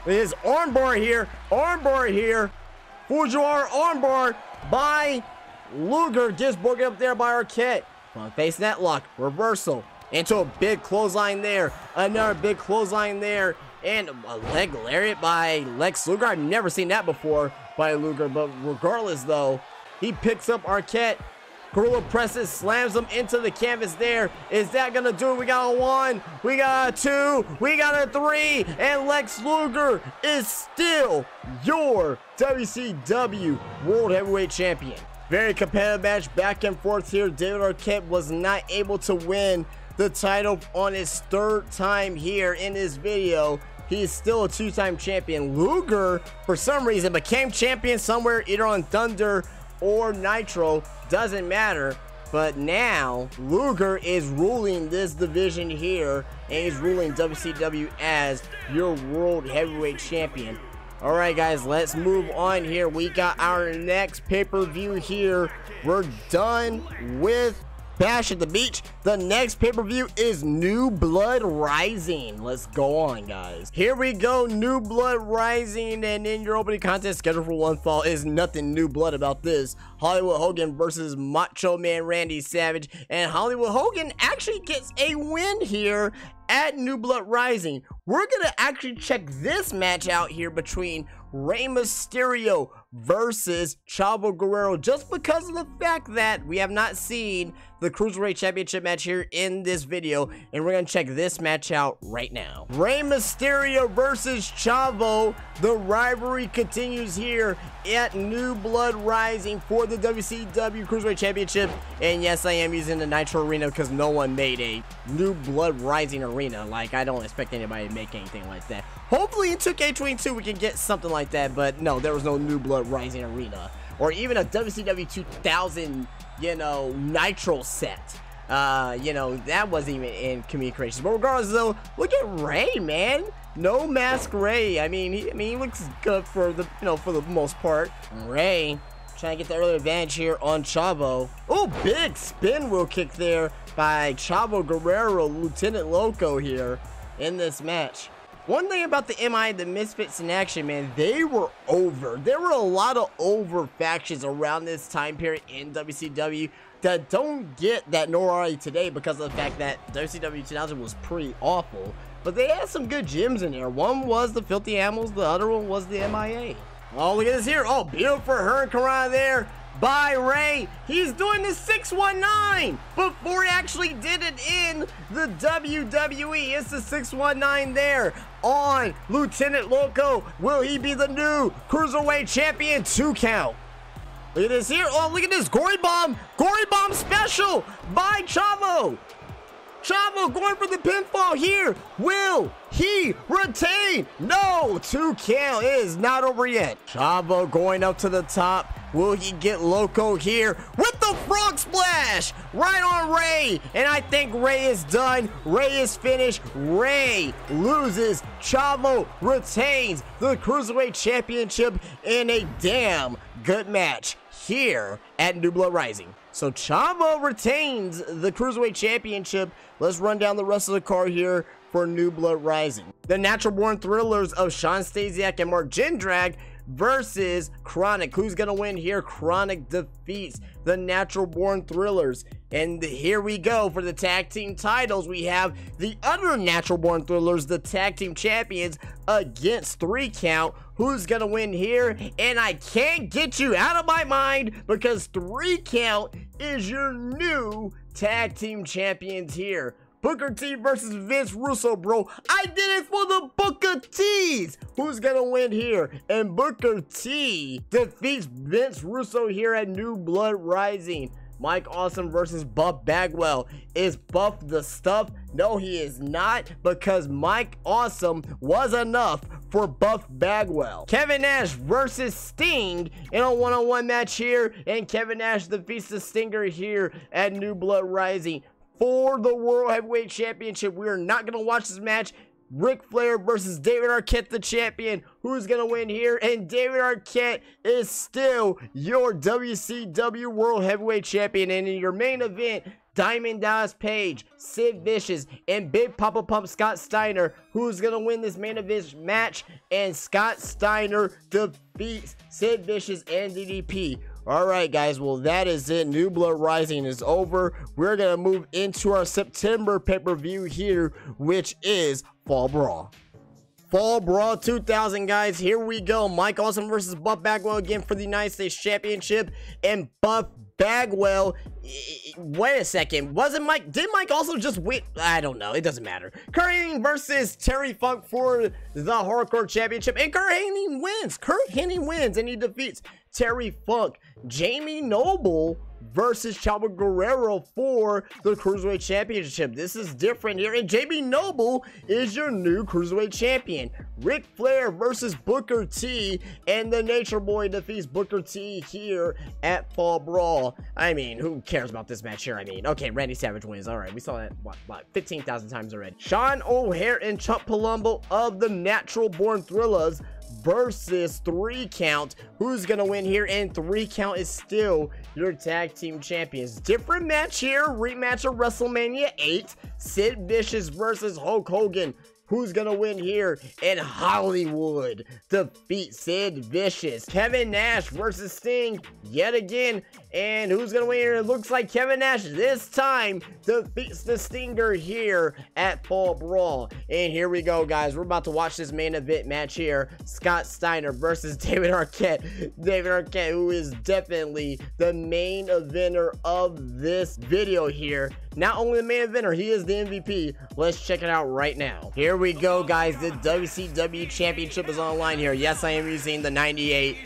His armbar here. Armbar here. Fujiwara armbar by Luger. Gets broken up there by Arquette. Facing that lock. Reversal. Into a big clothesline there. Another big clothesline there. And a leg lariat by Lex Luger. I've never seen that before by Luger. But regardless, though, he picks up Arquette. Gorilla presses, slams him into the canvas there. Is that going to do it? We got a 1. We got a 2. We got a 3. And Lex Luger is still your WCW World Heavyweight Champion. Very competitive match, back and forth here. David Arquette was not able to win the title on his 3rd time here in this video. He's still a 2-time champion. Luger, for some reason, became champion somewhere either on Thunder or Nitro. Doesn't matter. But now, Luger is ruling this division here, and he's ruling WCW as your World Heavyweight Champion. Alright guys, let's move on here. We got our next pay-per-view here. We're done with Bash at the Beach. The next pay-per-view is New Blood Rising. Let's go on, guys. Here we go, New Blood Rising, and in your opening contest scheduled for 1 fall is nothing new blood about this. Hollywood Hogan versus Macho Man Randy Savage, and Hollywood Hogan actually gets a win here at New Blood Rising. We're gonna actually check this match out here between Rey Mysterio versus Chavo Guerrero, just because of the fact that we have not seen the Cruiserweight Championship match here in this video, and we're gonna check this match out right now. Rey Mysterio versus Chavo. The rivalry continues here at New Blood Rising for the WCW Cruiserweight Championship, and yes, I am using the Nitro Arena because no one made a New Blood Rising arena. Like, I don't expect anybody to make anything like that. Hopefully in 2K20 we can get something like that, but no, there was no New Blood Rising arena or even a WCW 2000, you know, Nitro set. You know, that wasn't even in Community Creations. But regardless, though, look at Rey, man. No mask Rey. I mean, he looks good for the, you know, for the most part. Rey trying to get the early advantage here on Chavo. Oh, big spin wheel kick there by Chavo Guerrero, Lieutenant Loco here in this match. One thing about the MI, the Misfits in action, man, they were over. There were a lot of over factions around this time period in WCW that don't get that notoriety today because of the fact that WCW 2000 was pretty awful. But they had some good gems in there. One was the Filthy Animals, the other one was the MIA. Oh, look at this here. Oh, beautiful Hurricane there by Rey. He's doing the 619 before he actually did it in the WWE. It's the 619 there on Lieutenant Loco. Will he be the new Cruiserweight Champion? 2 count. Look at this here. Oh, look at this. Gory Bomb special by Chavo. Chavo going for the pinfall here. Will he retain? No, 2 count. It is not over yet. Chavo going up to the top. Will he get Loco here with the frog splash right on Rey? And I think Rey is done. Rey is finished. Rey loses. Chavo retains the Cruiserweight Championship in a damn good match here at New Blood Rising. So Chavo retains the Cruiserweight Championship. Let's run down the rest of the card here for New Blood Rising. The Natural Born Thrillers of Sean Stasiak and Mark Jindrak versus Chronic. Who's gonna win here? Chronic defeats the Natural Born Thrillers. And here we go for the tag team titles. We have the other Natural Born Thrillers, the tag team champions, against 3 count. Who's gonna win here? And I can't get you out of my mind because 3 count is your new tag team champions here. Booker T versus Vince Russo, bro. I did it for the Booker T's. Who's gonna win here? And Booker T defeats Vince Russo here at New Blood Rising. Mike Awesome versus Buff Bagwell. Is Buff the stuff? No, he is not, because Mike Awesome was enough for Buff Bagwell. Kevin Nash versus Sting in a one-on-one match here, and Kevin Nash defeats the Stinger here at New Blood Rising for the World Heavyweight Championship. We are not going to watch this match. Ric Flair versus David Arquette, the champion. Who's going to win here? And David Arquette is still your WCW World Heavyweight Champion. And in your main event, Diamond Dallas Page, Sid Vicious, and Big Papa Pump Scott Steiner. Who's going to win this main event match? And Scott Steiner defeats Sid Vicious and DDP. Alright guys, well that is it. New Blood Rising is over. We're going to move into our September pay-per-view here, which is Fall Brawl. Fall Brawl 2000, guys. Here we go. Mike Awesome versus Buff Bagwell again for the United States Championship. And Buff Bagwell, wait a second, did Mike also just win? I don't know, it doesn't matter. Kurt Hennig versus Terry Funk for the Hardcore Championship, and Kurt Hennig wins, and he defeats Terry Funk. Jamie Noble versus Chavo Guerrero for the Cruiserweight Championship. This is different here, and Jamie Noble is your new Cruiserweight Champion. Ric Flair versus Booker T, and the Nature Boy defeats Booker T here at Fall Brawl. I mean, who cares about this match here? I mean, okay, Randy Savage wins. All right, we saw that, what 15,000 times already. Sean O'Hare and Chuck Palumbo of the Natural Born Thrillers versus 3 Count. Who's gonna win here? And 3 Count is still your tag team champions. Different match here, rematch of WrestleMania 8. Sid Vicious versus Hulk Hogan. Who's gonna win here? And Hollywood defeats Sid Vicious. Kevin Nash versus Sting yet again. And who's gonna win here? It looks like Kevin Nash this time defeats the Stinger here at Fall Brawl. And here we go, guys. We're about to watch this main event match here. Scott Steiner versus David Arquette. David Arquette, who is definitely the main eventer of this video here. Not only the main eventer, he is the MVP. Let's check it out right now. Here we go, guys. The WCW Championship is online here. Yes, I am using the 98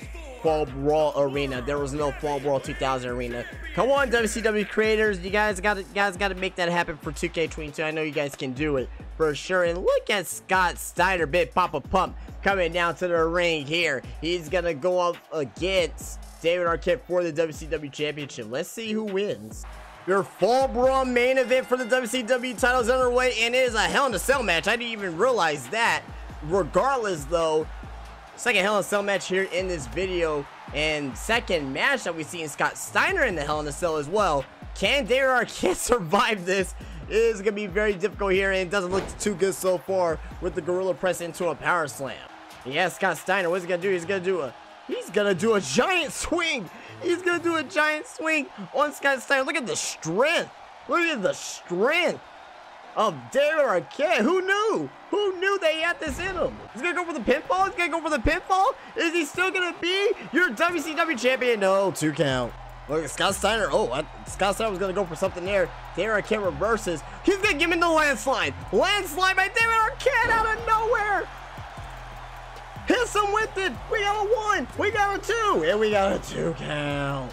Fall Brawl arena. There was no Fall Brawl 2000 arena. Come on, WCW creators. You guys got to make that happen for 2K20. I know you guys can do it for sure. And look at Scott Steiner, Big Papa Pump, coming down to the ring here. He's going to go up against David Arquette for the WCW Championship. Let's see who wins. Your Fall Brawl main event for the WCW title is underway, and it is a Hell in a Cell match. I didn't even realize that. Regardless, though, second Hell in a Cell match here in this video, and second match that we see in Scott Steiner in the Hell in a Cell as well. Can David Arquette survive this? It is going to be very difficult here, and it doesn't look too good so far with the Gorilla Press into a Power Slam. Yeah, Scott Steiner, what's he going to do? He's going to do a giant swing. He's going to do a giant swing on Scott Steiner. Look at the strength. Look at the strength of David Arquette. Who knew? Who knew they had this in him? He's going to go for the pinfall? He's going to go for the pinfall? Is he still going to be your WCW champion? No, 2 count. Look at Scott Steiner. Oh, Scott Steiner was going to go for something there. David Arquette reverses. He's going to give him the landslide. Landslide by David Arquette out of nowhere. Hits him with it. We got a 1. We got a 2. And we got a 2 count.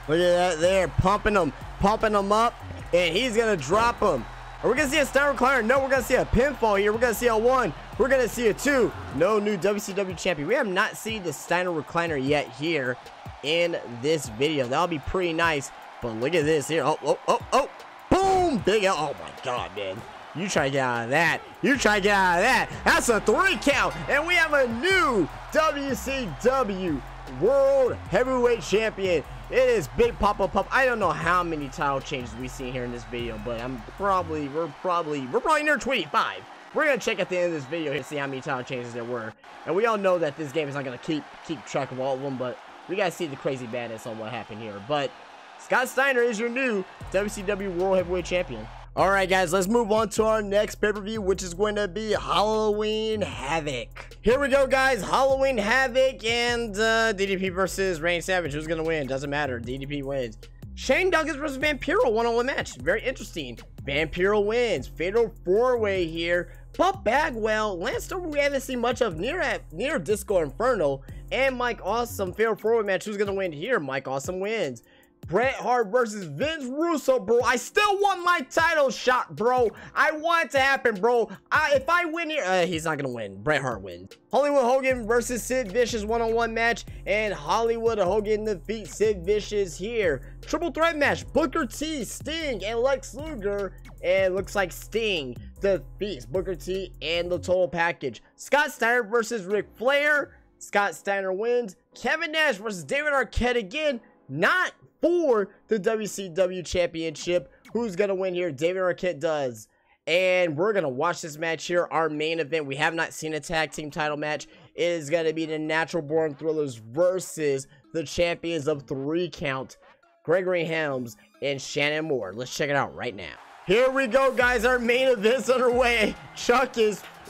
Look at that there. Pumping him up. And he's going to drop him. Are we going to see a Steiner recliner? No, we're going to see a pinfall here. We're going to see a 1. We're going to see a 2. No new WCW champion. We have not seen the Steiner recliner yet here in this video. That'll be pretty nice. But look at this here. Oh. Boom. Big L. Oh, my God, man. You try to get out of that. You try to get out of that. That's a 3 count. And we have a new WCW World Heavyweight Champion. It is Big Papa Pump. I don't know how many title changes we see here in this video, but we're probably near 25. We're gonna check at the end of this video here to see how many title changes there were. And we all know that this game is not gonna keep track of all of them, but we gotta see the crazy badness on what happened here. But Scott Steiner is your new WCW World Heavyweight Champion. Alright guys, let's move on to our next pay-per-view, which is going to be Halloween Havoc. Here we go, guys. Halloween Havoc and DDP versus Randy Savage. Who's going to win? Doesn't matter. DDP wins. Shane Douglas versus Vampiro, one-on-one match. Very interesting. Vampiro wins. Fatal 4-way here. But Bagwell, Lance Storm, we haven't seen much of near Disco Inferno. And Mike Awesome, fatal 4-way match. Who's gonna win here? Mike Awesome wins. Bret Hart versus Vince Russo, bro. I still want my title shot, bro. I want it to happen, bro. If I win here, he's not gonna win. Bret Hart wins. Hollywood Hogan versus Sid Vicious one-on-one match, and Hollywood Hogan defeats Sid Vicious here. Triple threat match: Booker T, Sting, and Lex Luger. And looks like Sting defeats Booker T and the total package. Scott Steiner versus Ric Flair. Scott Steiner wins. Kevin Nash versus David Arquette again. Not for the WCW championship. Who's gonna win here? David Arquette does. And we're gonna watch this match here, our main event. We have not seen a tag team title match. It is gonna be the Natural Born Thrillers versus the champions of 3 Count, Gregory Helms and Shannon Moore. Let's check it out right now. Here we go, guys. Our main event's underway.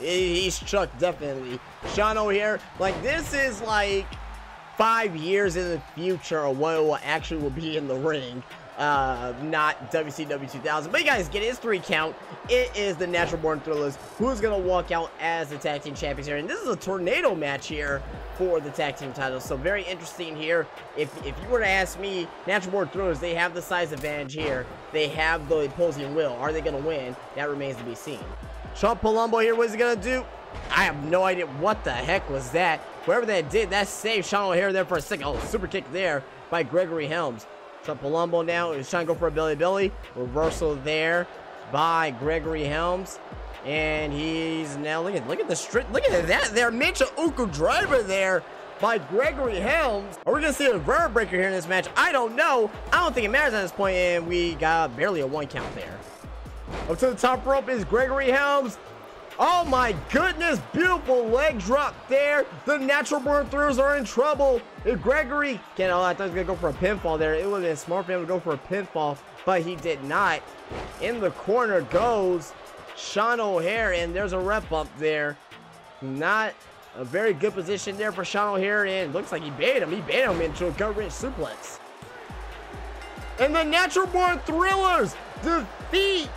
He's Chuck, definitely. Sean O'Haire, like, this is like 5 years in the future of what will actually will be in the ring, not WCW 2000. But you guys get it, it's 3 Count. It is the Natural Born Thrillers who's gonna walk out as the tag team champions here, and this is a tornado match here for the tag team titles. So very interesting here. If you were to ask me, Natural Born Thrillers, they have the size advantage here. They have the opposing will. Are they gonna win? That remains to be seen. Sean Palumbo here, what is he gonna do? I have no idea. What the heck was that? Whoever that did, that saved Sean O'Haire there for a second. Oh, super kick there by Gregory Helms. So Palumbo now is trying to go for a Billy Billy. Reversal there by Gregory Helms. And he's now, look at the straight, look at that there. Micha Uku driver there by Gregory Helms. Are we gonna see a verb breaker here in this match? I don't know. I don't think it matters at this point, and we got barely a 1 count there. Up to the top rope is Gregory Helms. Oh my goodness, beautiful leg drop there. The Natural Born Thrillers are in trouble. If Gregory can't, I thought he was gonna go for a pinfall there. It would have been smart for him to go for a pinfall, but he did not. In the corner goes Sean O'Haire, and there's a rep bump there. Not a very good position there for Sean O'Haire, and looks like he baited him. He baited him into a gut-wrench suplex. And the Natural Born Thrillers defeat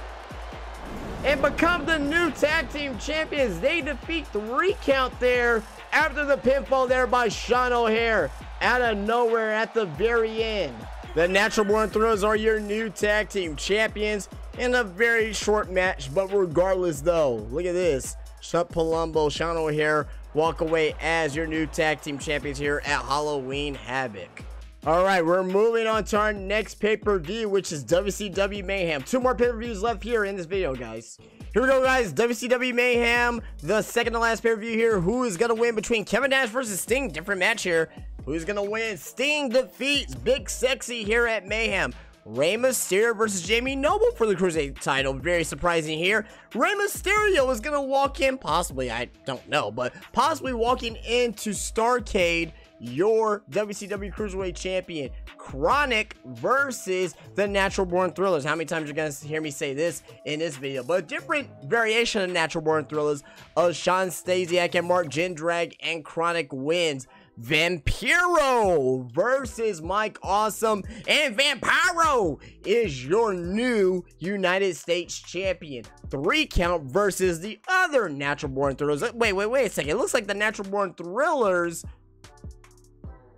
and become the new tag team champions. They defeat 3 Count there after the pinfall there by Sean O'Haire out of nowhere at the very end. The Natural Born Thrillers are your new tag team champions in a very short match, but regardless though, look at this. Chuck Palumbo, Sean O'Haire walk away as your new tag team champions here at Halloween Havoc. All right, we're moving on to our next pay-per-view, which is WCW Mayhem. 2 more pay-per-views left here in this video, guys. Here we go, guys. WCW Mayhem, the second to last pay-per-view here. Who is going to win between Kevin Nash versus Sting? Different match here. Who's going to win? Sting defeats Big Sexy here at Mayhem. Rey Mysterio versus Jamie Noble for the Cruiserweight title. Very surprising here. Rey Mysterio is going to walk in, possibly, I don't know, but possibly walking into Starrcade, your WCW Cruiserweight champion. Chronic versus the Natural Born Thrillers. How many times you're gonna hear me say this in this video? But a different variation of Natural Born Thrillers of Sean Stasiak and Mark Jindrak, and Chronic wins. Vampiro versus Mike Awesome, and Vampiro is your new United States champion. 3 Count versus the other Natural Born Thrillers. Wait a second. It looks like the Natural Born Thrillers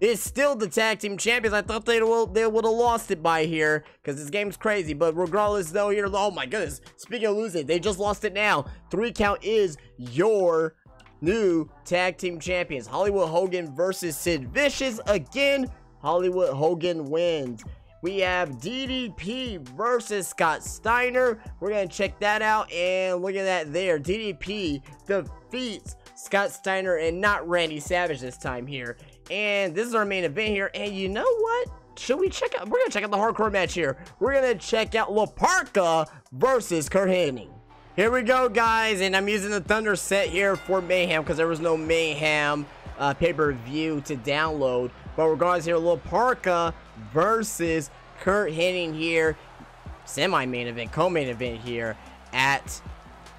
is still the tag team champions. I thought they would have lost it by here, because this game's crazy. But regardless though, here, oh my goodness, speaking of losing, they just lost it now. 3 Count is your new tag team champions. Hollywood Hogan versus Sid Vicious. Again, Hollywood Hogan wins. We have DDP versus Scott Steiner. We're gonna check that out, and look at that there. DDP defeats Scott Steiner, and not Randy Savage this time here. And this is our main event here. And you know what? Should we check out? We're gonna check out the hardcore match here. We're gonna check out La Parka versus Kurt Hennig. Here we go, guys, and I'm using the Thunder set here for Mayhem because there was no Mayhem pay-per-view to download. But regardless here, La Parka versus Kurt Hennig here, semi-main event, co-main event here at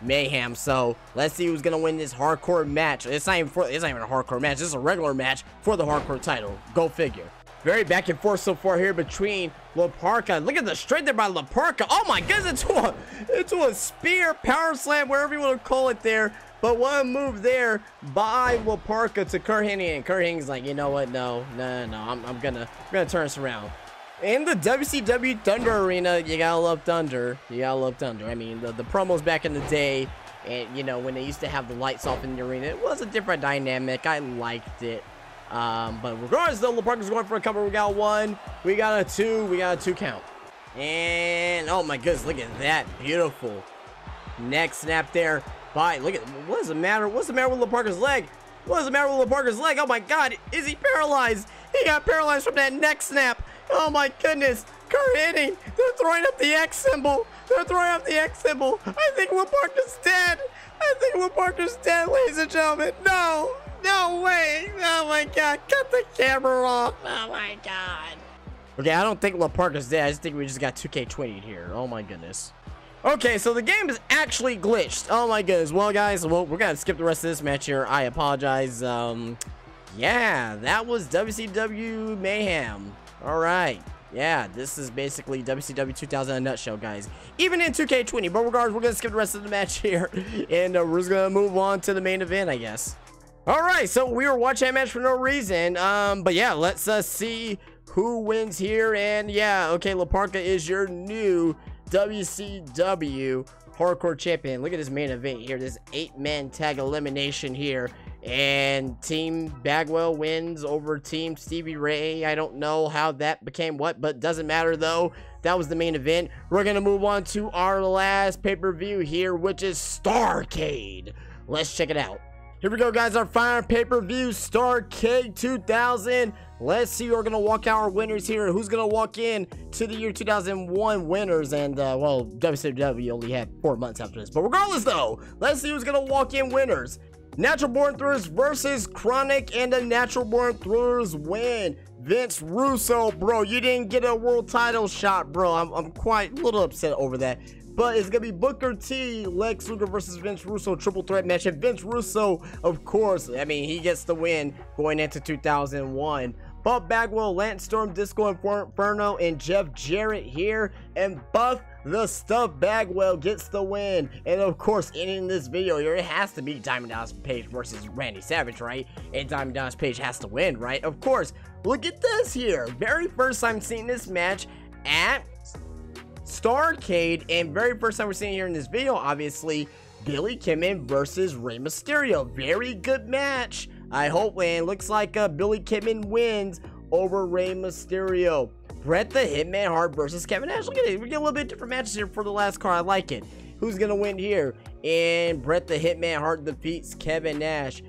Mayhem. So let's see who's gonna win this hardcore match. It's not even a hardcore match. This is a regular match for the hardcore title. Go figure. Very back and forth so far here between LaParca. Look at the straight there by LaParca. Oh my goodness, into a spear, power slam, wherever you want to call it there. But one move there by LaParca to Kurt Hennig, and Kurt Hennig's like, you know what? No. I'm gonna turn this around. In the WCW Thunder Arena, you gotta love Thunder. I mean, the promos back in the day, and you know when they used to have the lights off in the arena, it was a different dynamic. I liked it. But regardless, though, LaParca's going for a cover. We got one, we got a two, we got a 2 count. And oh my goodness, look at that, beautiful neck snap there. Look at what's the matter with LaParca's leg? Oh my God, is he paralyzed? He got paralyzed from that neck snap. Oh my goodness, Kurt Hennig, they're throwing up the X symbol. I think LaParca's dead. Ladies and gentlemen. No way. Oh my God, cut the camera off. Oh my God. Okay, I don't think LaParca's dead. I just think we just got 2K20 here. Oh my goodness. Okay, so the game is actually glitched. Oh my goodness. Well, guys, we're gonna skip the rest of this match here. I apologize. Yeah, that was WCW Mayhem. All right. Yeah, this is basically WCW 2000 in a nutshell, guys. Even in 2K20, but regardless, we're gonna skip the rest of the match here, and we're just gonna move on to the main event, I guess. All right, so we were watching that match for no reason. But yeah, let's see who wins here. And yeah, okay, LaParca is your new WCW Hardcore Champion. Look at this main event here, this 8-man tag elimination here, and Team Bagwell wins over Team Stevie Ray. I don't know how that became what, but doesn't matter though. That was the main event. We're gonna move on to our last pay-per-view here, which is Starrcade. Let's check it out. Here we go, guys, our final pay-per-view, Starrcade 2000. Let's see who are going to walk out our winners here. Who's going to walk in to the year 2001 winners. And, well, WCW only had 4 months after this. But regardless, though, let's see who's going to walk in winners. Natural Born Thrillers versus Chronic, and the Natural Born Thrillers win. Vince Russo, bro, you didn't get a world title shot, bro. I'm quite a little upset over that. But it's going to be Booker T, Lex Luger versus Vince Russo, triple threat match. And Vince Russo, of course, I mean, he gets the win going into 2001. Buff Bagwell, Lance Storm, Disco Inferno, and Jeff Jarrett here. And Buff the Stuff Bagwell gets the win. And of course, ending this video here, it has to be Diamond Dallas Page versus Randy Savage, right? And Diamond Dallas Page has to win, right? Of course. Look at this here. Very first time seeing this match at Starrcade, and very first time we're seeing here in this video, obviously, Billy Kidman versus Rey Mysterio. Very good match. I hope, and looks like Billy Kidman wins over Rey Mysterio. Bret the Hitman Hart versus Kevin Nash. Look at it. We get a little bit different matches here for the last card. I like it. Who's going to win here? And Bret the Hitman Hart defeats Kevin Nash.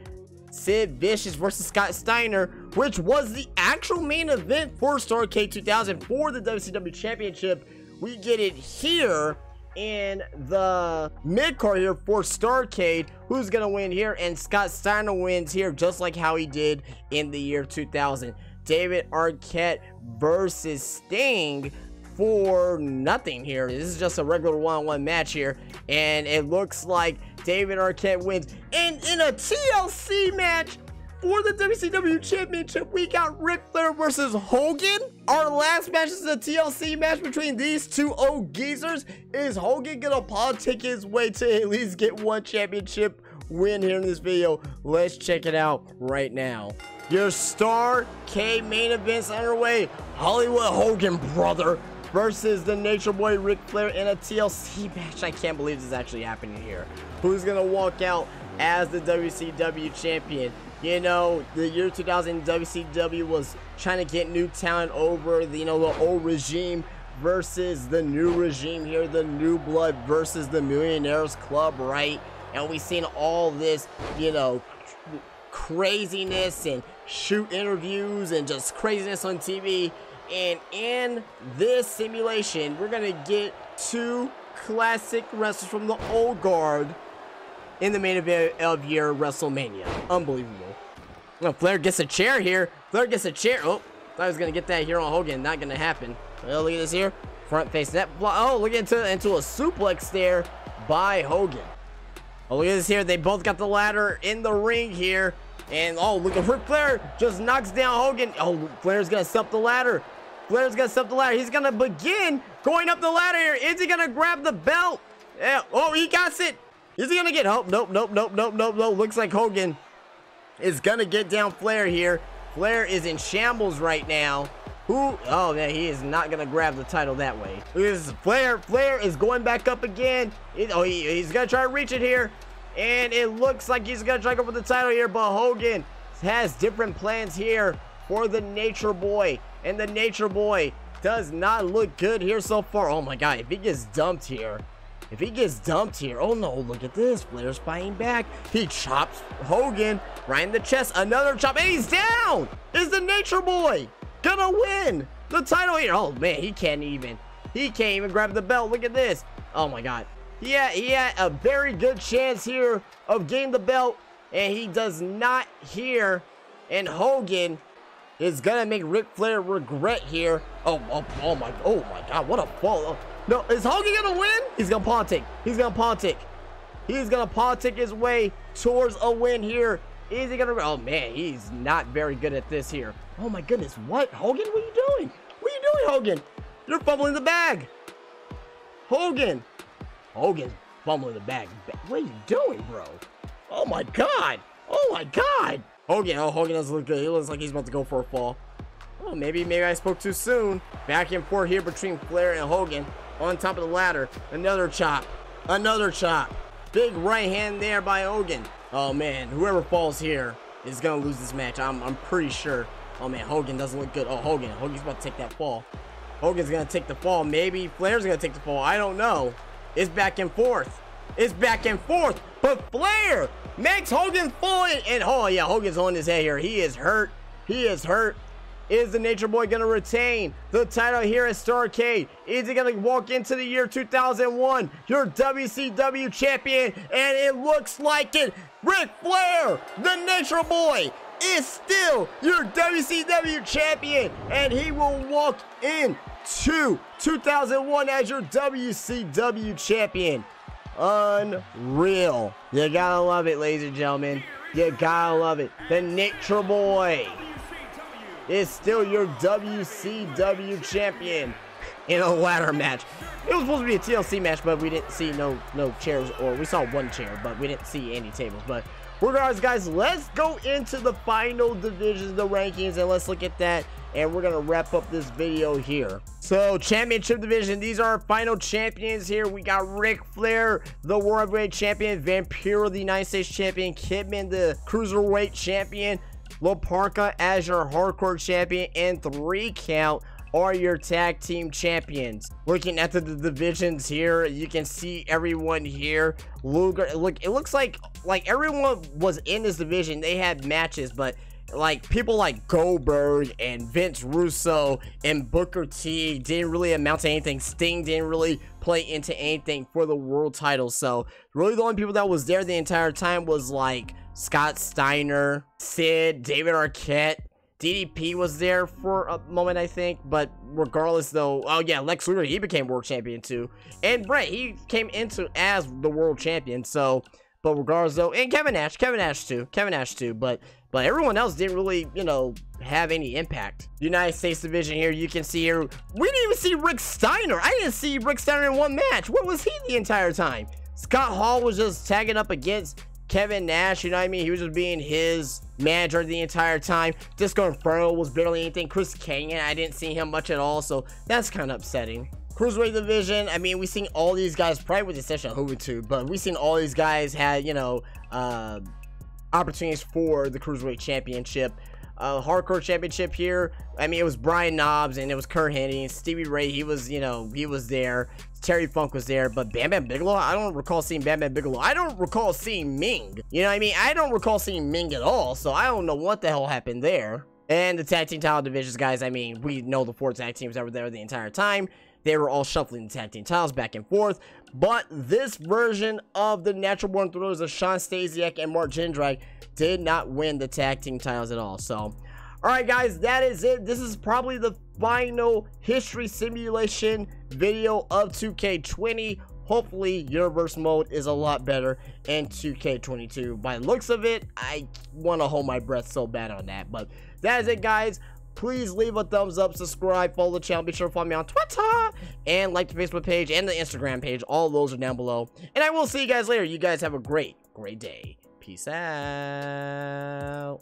Sid Vicious versus Scott Steiner, which was the actual main event for Starrcade 2000 for the WCW Championship. We get it here in the mid-card here for Starrcade. Who's going to win here? And Scott Steiner wins here, just like how he did in the year 2000. David Arquette versus Sting for nothing here. This is just a regular one-on-one match here. And it looks like David Arquette wins. And in a TLC match for the WCW Championship, we got Ric Flair versus Hogan. Our last match is a TLC match between these two old geezers. Is Hogan gonna politic his way to at least get one championship win here in this video? Let's check it out right now. Your Starrcade main event's underway. Hollywood Hogan, brother, versus the Nature Boy Ric Flair in a TLC match. I can't believe this is actually happening here. Who's gonna walk out as the WCW champion? You know, the year 2000 WCW was trying to get new talent over the, the old regime versus the new regime here, the new blood versus the Millionaires Club, right? And we've seen all this, craziness and shoot interviews and just craziness on TV. And in this simulation, we're gonna get two classic wrestlers from the old guard in the main event of your WrestleMania. Unbelievable. Well, Flair gets a chair here. Flair gets a chair. Oh, thought I was gonna get that here on Hogan. Not gonna happen. Well, look at this here. Front face net. Oh, look into a suplex there by Hogan. Oh, look at this here. They both got the ladder in the ring here. And oh, look at Ric Flair just knocks down Hogan. Oh, Flair's gonna set up the ladder. Flair's gonna step the ladder. He's gonna begin going up the ladder here. Is he gonna grab the belt? Yeah. Oh, he got it. Is he gonna get? Oh, nope. Looks like Hogan is gonna get down Flair here. Flair is in shambles right now. Oh man, he is not gonna grab the title that way. This Flair is going back up again. He's gonna try to reach it here, and it looks like he's gonna try to go for the title here, but Hogan has different plans here for the Nature Boy, and the Nature Boy does not look good here so far. Oh my god, if he gets dumped here, oh no, look at this. Flair's fighting back. He chops Hogan right in the chest. Another chop, and he's down. Is the Nature Boy gonna win the title here? Oh man, he can't even grab the belt. Look at this. Oh my god. He had a very good chance here of getting the belt, and he does not here. And Hogan is gonna make Ric Flair regret here. Oh my god, what a fall. Oh, no, is Hogan gonna win? He's gonna politic. He's gonna politic his way towards a win here. Is he gonna? Oh man, he's not very good at this here. Oh my goodness, what? Hogan, what are you doing? What are you doing, Hogan? You're fumbling the bag. Hogan's fumbling the bag. What are you doing, bro? Oh my god. Hogan doesn't look good. He looks like he's about to go for a fall. Oh, maybe I spoke too soon. Back and forth here between Flair and Hogan on top of the ladder. Another chop. Big right hand there by Hogan. Oh man, whoever falls here is gonna lose this match. I'm pretty sure. Oh man, Hogan doesn't look good. Oh, Hogan's about to take that fall. Hogan's gonna take the fall. Maybe Flair's gonna take the fall. I don't know. It's back and forth. But Flair makes Hogan fall in. And oh yeah, Hogan's on his head here. He is hurt. Is the Nature Boy gonna retain the title here at Starrcade? Is he gonna walk into the year 2001, your WCW champion? And it looks like it. Ric Flair, the Nature Boy, is still your WCW champion, and he will walk into 2001 as your WCW champion. Unreal. You gotta love it, ladies and gentlemen. You gotta love it. The Nature Boy is still your WCW champion in a ladder match. It was supposed to be a TLC match, but we didn't see no chairs, or we saw one chair, but we didn't see any tables. But regardless, guys, let's go into the final divisions, the rankings, and let's look at that. And we're gonna wrap up this video here. So, championship division, these are our final champions here. We got Ric Flair, the World Heavyweight Champion, Vampiro, the United States Champion, Kidman, the Cruiserweight Champion, La Parka as your Hardcore Champion, and 3 Count are your tag team champions. Looking at the divisions here, you can see everyone here. Luger, look, it looks like everyone was in this division. They had matches, but like people like Goldberg and Vince Russo and Booker T didn't really amount to anything. Sting didn't really play into anything for the world title. So really the only people that was there the entire time was like Scott Steiner, Sid, David Arquette. DDP was there for a moment, I think, but regardless though, oh yeah, Lex Luger, he became world champion too, and Bret, he came into as the world champion. So, but regardless though, and Kevin Nash too, but everyone else didn't really, you know, have any impact. United States division here, you can see here, we didn't even see Rick Steiner. I didn't see Rick Steiner in one match. Where was he the entire time? Scott Hall was just tagging up against Kevin Nash, you know what I mean? He was just being his manager the entire time. Disco Inferno was barely anything. Chris Kanyon, I didn't see him much at all, so that's kind of upsetting. Cruiserweight division, I mean, we've seen all these guys, probably with the exception of Juventud, but we've seen all these guys had, you know, opportunities for the Cruiserweight Championship. Hardcore Championship here, I mean, it was Brian Knobbs and it was Kurt Hennig. Stevie Ray, he was, you know, he was there. Terry Funk was there, but Bam Bam Bigelow, I don't recall seeing Bam Bam Bigelow. I don't recall seeing Ming. You know what I mean? I don't recall seeing Ming at all, so I don't know what the hell happened there. And the tag team title divisions, guys, I mean, we know the 4 tag teams that were there the entire time. They were all shuffling the tag team titles back and forth. But this version of the Natural Born Thrillers of Sean Stasiak and Mark Jindrak did not win the tag team titles at all. So, alright guys, that is it. This is probably the final history simulation video of 2K20. Hopefully, Universe Mode is a lot better in 2K22. By the looks of it, I want to hold my breath so bad on that. But that is it, guys. please leave a thumbs up, subscribe, follow the channel. Be sure to follow me on Twitter and like the Facebook page and the Instagram page. All those are down below. And I will see you guys later. You guys have a great day. Peace out.